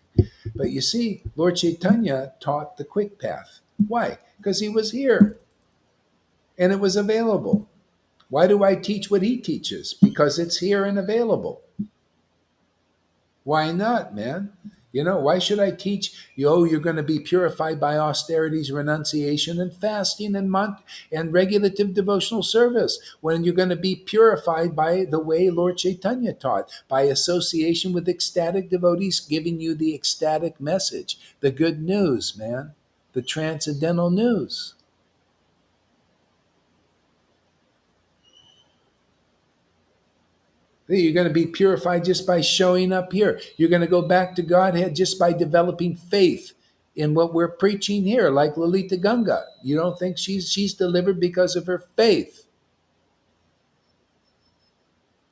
But you see, Lord Caitanya taught the quick path. Why? Because he was here and it was available. Why do I teach what he teaches? Because it's here and available. Why not, man? Why should I teach you, you're going to be purified by austerities, renunciation, and fasting and regulative devotional service, when you're going to be purified by the way Lord Caitanya taught, by association with ecstatic devotees giving you the ecstatic message, the good news, man, the transcendental news. You're going to be purified just by showing up here. You're going to go back to Godhead just by developing faith in what we're preaching here, like Lalita Ganga. You don't think she's delivered because of her faith?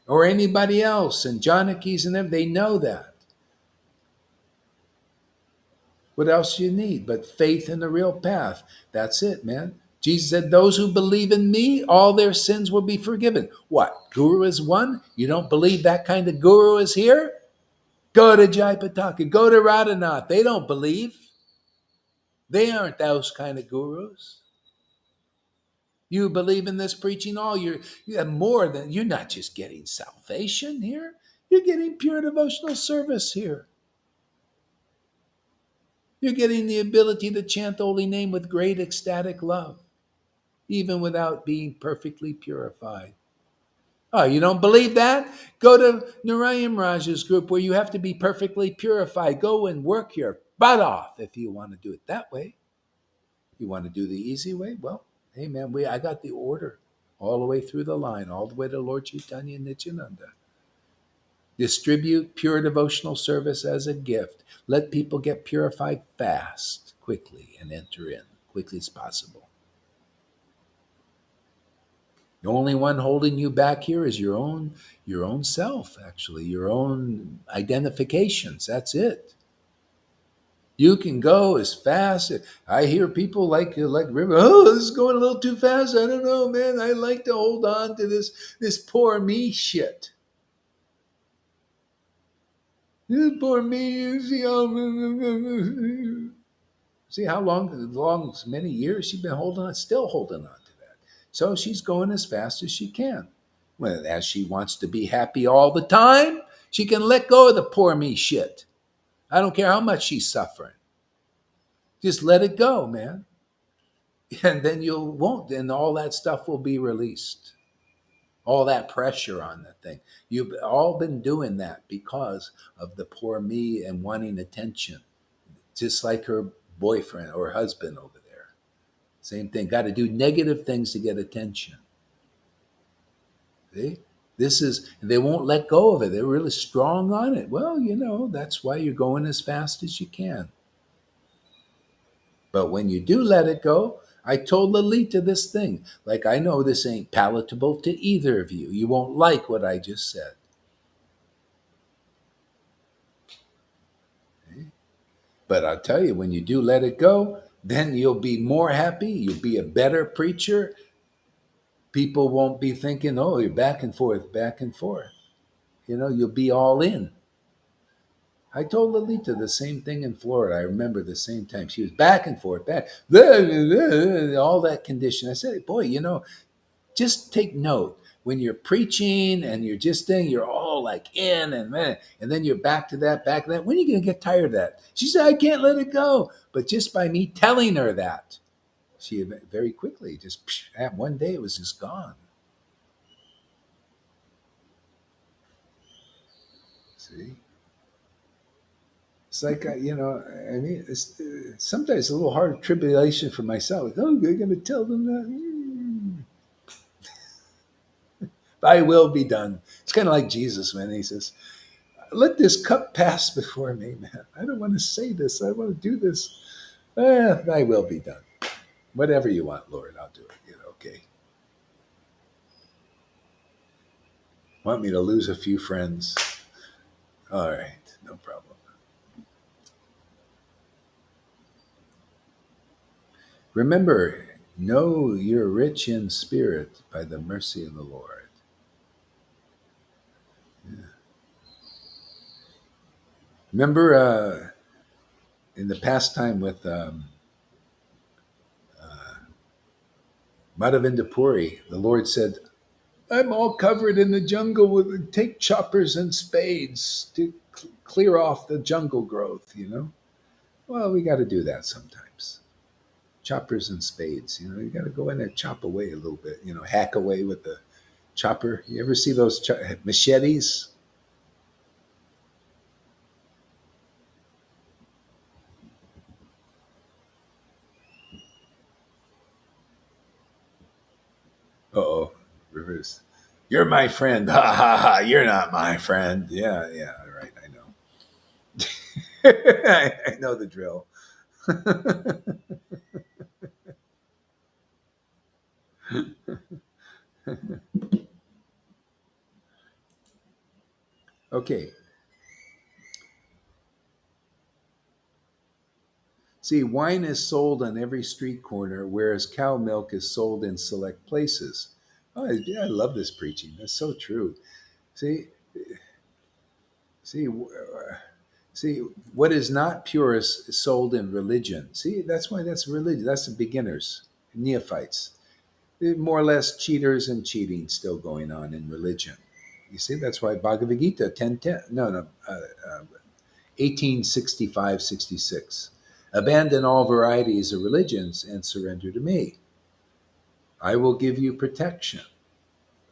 Or anybody else, and Janaki's and them, they know that. What else do you need but faith in the real path? That's it, man. Jesus said, those who believe in me, all their sins will be forgiven. What? Guru is one? You don't believe that kind of guru is here? Go to Jaipataka. Go to Radhanath. They don't believe. They aren't those kind of gurus. You believe in this preaching, you have more than, you're not just getting salvation here. You're getting pure devotional service here. You're getting the ability to chant the holy name with great ecstatic love, even without being perfectly purified. Oh, you don't believe that? Go to Narayan Raj's group where you have to be perfectly purified. Go and work your butt off if you want to do it that way. You want to do the easy way? Well, hey man, I got the order all the way through the line, all the way to Lord Caitanya and Nityananda. Distribute pure devotional service as a gift. Let people get purified fast, quickly, and enter in quickly as possible. The only one holding you back here is your own self, actually, your own identifications. That's it. You can go as fast. I hear people like River. Oh, this is going a little too fast. I don't know, man. I like to hold on to this poor me shit. This poor me. You see how long, many years she's been holding on, still holding on to that. So she's going as fast as she can. Well, as she wants to be happy all the time, she can let go of the poor me shit. I don't care how much she's suffering. Just let it go, man. And then you won't, and all that stuff will be released. All that pressure on the thing. You've all been doing that because of the poor me and wanting attention. Just like her boyfriend or husband over there. Same thing. Got to do negative things to get attention. See? They won't let go of it. They're really strong on it. Well, that's why you're going as fast as you can. But when you do let it go, I told Lalita this thing. Like, I know this ain't palatable to either of you. You won't like what I just said. Okay? But I'll tell you, when you do let it go, then you'll be more happy. You'll be a better preacher. People won't be thinking, oh, you're back and forth, back and forth. You'll be all in. I told Lolita the same thing in Florida. I remember the same time. She was back and forth, back, all that condition. I said, boy, just take note. When you're preaching and you're just saying, you're all like in and then you're back to that, back to that. When are you going to get tired of that? She said, I can't let it go. But just by me telling her that, she very quickly, just one day, it was just gone. See? It's like, it's sometimes a little hard tribulation for myself. Like, oh, you're going to tell them that? Thy will be done. It's kind of like Jesus, man. He says, let this cup pass before me, man. I don't want to say this. I want to do this. Thy will be done. Whatever you want, Lord, I'll do it. Okay. Want me to lose a few friends? All right, no problem. Remember, know you're rich in spirit by the mercy of the Lord. Yeah. Remember in the past time with Madhavinda Puri, the Lord said, I'm all covered in the jungle with take choppers and spades to clear off the jungle growth. Well, we got to do that sometimes. Choppers and spades, you got to go in there, chop away a little bit, hack away with the chopper. You ever see those machetes? Uh-oh, reverse. You're my friend. Ha ha ha. You're not my friend. Yeah, yeah, right. I know. I know the drill. Okay. See, wine is sold on every street corner, whereas cow milk is sold in select places. Oh, I love this preaching. That's so true. See, see, see, what is not pure is sold in religion. See, that's why that's religion. That's the beginners, neophytes. They're more or less cheaters and cheating still going on in religion. You see, that's why Bhagavad Gita 1010, no, 1865, 66. Abandon all varieties of religions and surrender to me. I will give you protection.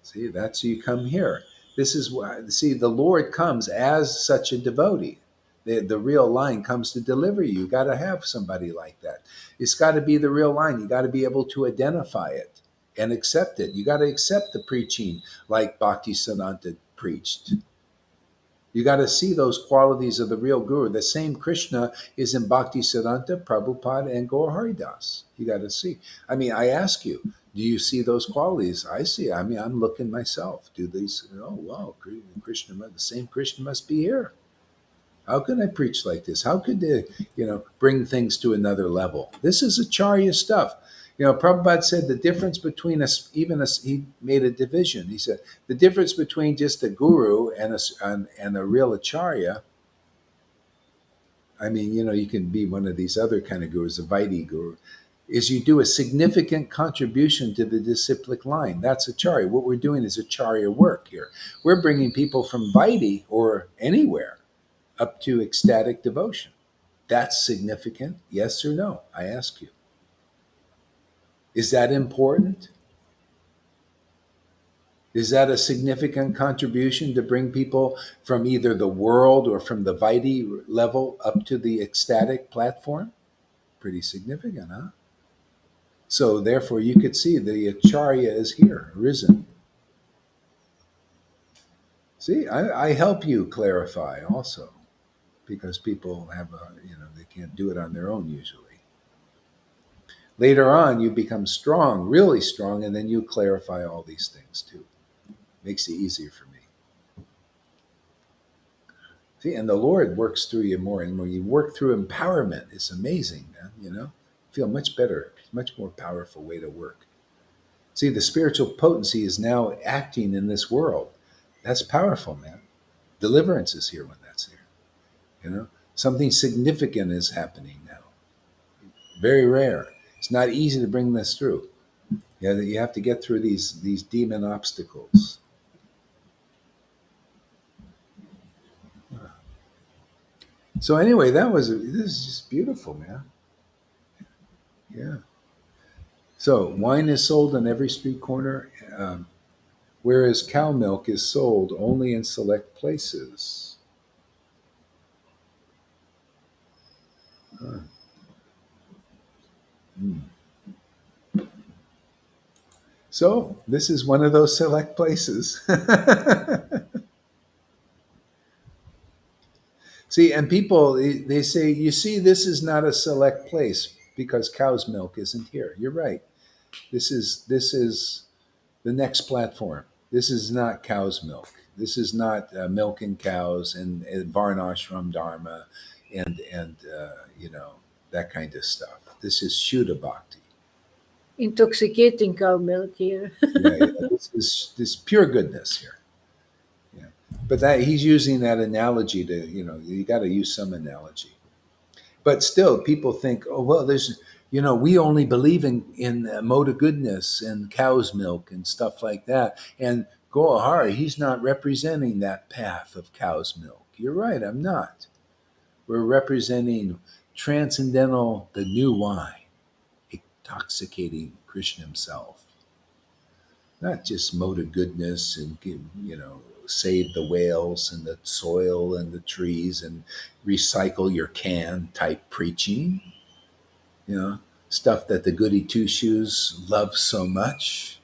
See, that's you come here. This is why, see, the Lord comes as such a devotee. The real line comes to deliver you. You got to have somebody like that. It's got to be the real line. You got to be able to identify it. and accept it. You got to accept the preaching like Bhaktisiddhanta preached. You got to see those qualities of the real guru. The same Krishna is in Bhaktisiddhanta, Prabhupada, and Gaur Haridas. You got to see. I mean, I ask you, do you see those qualities? I see. I mean, I'm looking myself. Do these? Oh, wow, Krishna, the same Krishna must be here. How can I preach like this? How could they, bring things to another level? This is Acharya stuff. Prabhupada said the difference between us, he made a division. He said the difference between just a guru and a real Acharya. I mean, you can be one of these other kind of gurus, a Vaidhi guru, is you do a significant contribution to the disciplic line. That's Acharya. What we're doing is Acharya work here. We're bringing people from Vaidhi or anywhere up to ecstatic devotion. That's significant, yes or no? I ask you. Is that important? Is that a significant contribution to bring people from either the world or from the Vaidhi level up to the ecstatic platform? Pretty significant, huh? So therefore, you could see the Acharya is here, risen. See, I help you clarify also, because people they can't do it on their own usually. Later on, you become strong, really strong, and then you clarify all these things too. Makes it easier for me. See, and the Lord works through you more and more. You work through empowerment. It's amazing, man. Feel much better, much more powerful way to work. See, the spiritual potency is now acting in this world. That's powerful, man. Deliverance is here when that's here. Something significant is happening now. Very rare. It's not easy to bring this through. You have to get through these demon obstacles. So anyway, this is just beautiful, man. Yeah. So wine is sold on every street corner, whereas cow milk is sold only in select places. Huh. Hmm. So this is one of those select places. See, and people they say, you see, this is not a select place because cow's milk isn't here. You're right. This is the next platform. This is not cow's milk. This is not milking cows and Varnashram Dharma and that kind of stuff. This is Shuddha Bhakti. Intoxicating cow milk here. Yeah, yeah. This is this pure goodness here. Yeah. But that he's using that analogy to, you got to use some analogy. But still, people think, oh well, we only believe in mode of goodness and cow's milk and stuff like that. And Goahari, he's not representing that path of cow's milk. You're right, I'm not. We're representing transcendental, the new wine, intoxicating Krishna himself. Not just mode of goodness and save the whales and the soil and the trees and recycle your can type preaching. Stuff that the goody two shoes love so much.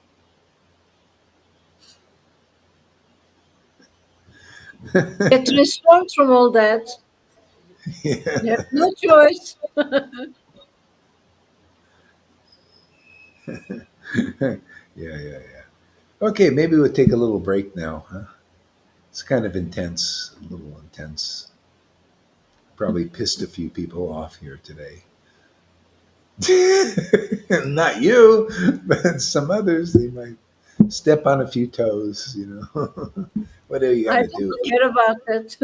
Get transformed from all that. You have Yeah. no choice. Yeah, yeah, yeah. Okay, maybe we'll take a little break now. Huh? It's kind of intense, a little intense. Probably pissed a few people off here today. Not you, but some others. They might step on a few toes. What are you I gonna don't do? care about that.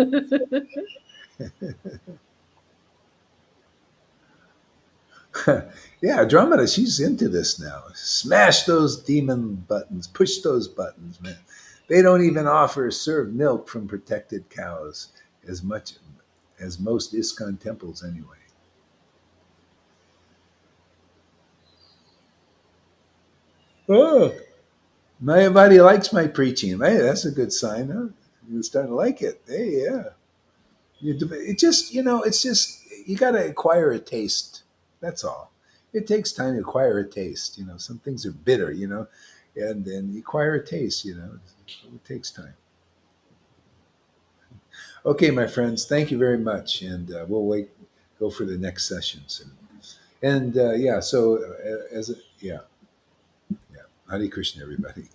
Yeah, Andromeda, she's into this now. Smash those demon buttons, push those buttons, man. They don't even offer served milk from protected cows as much as most ISKCON temples, anyway. Oh, everybody likes my preaching. Hey, that's a good sign, huh? You're starting to like it. Hey, yeah. It just, it's just, you got to acquire a taste. That's all. it takes time to acquire a taste. Some things are bitter, and then you acquire a taste. It takes time. Okay, my friends, thank you very much, and we'll go for the next session soon. And yeah, so yeah, Hare Krishna, everybody.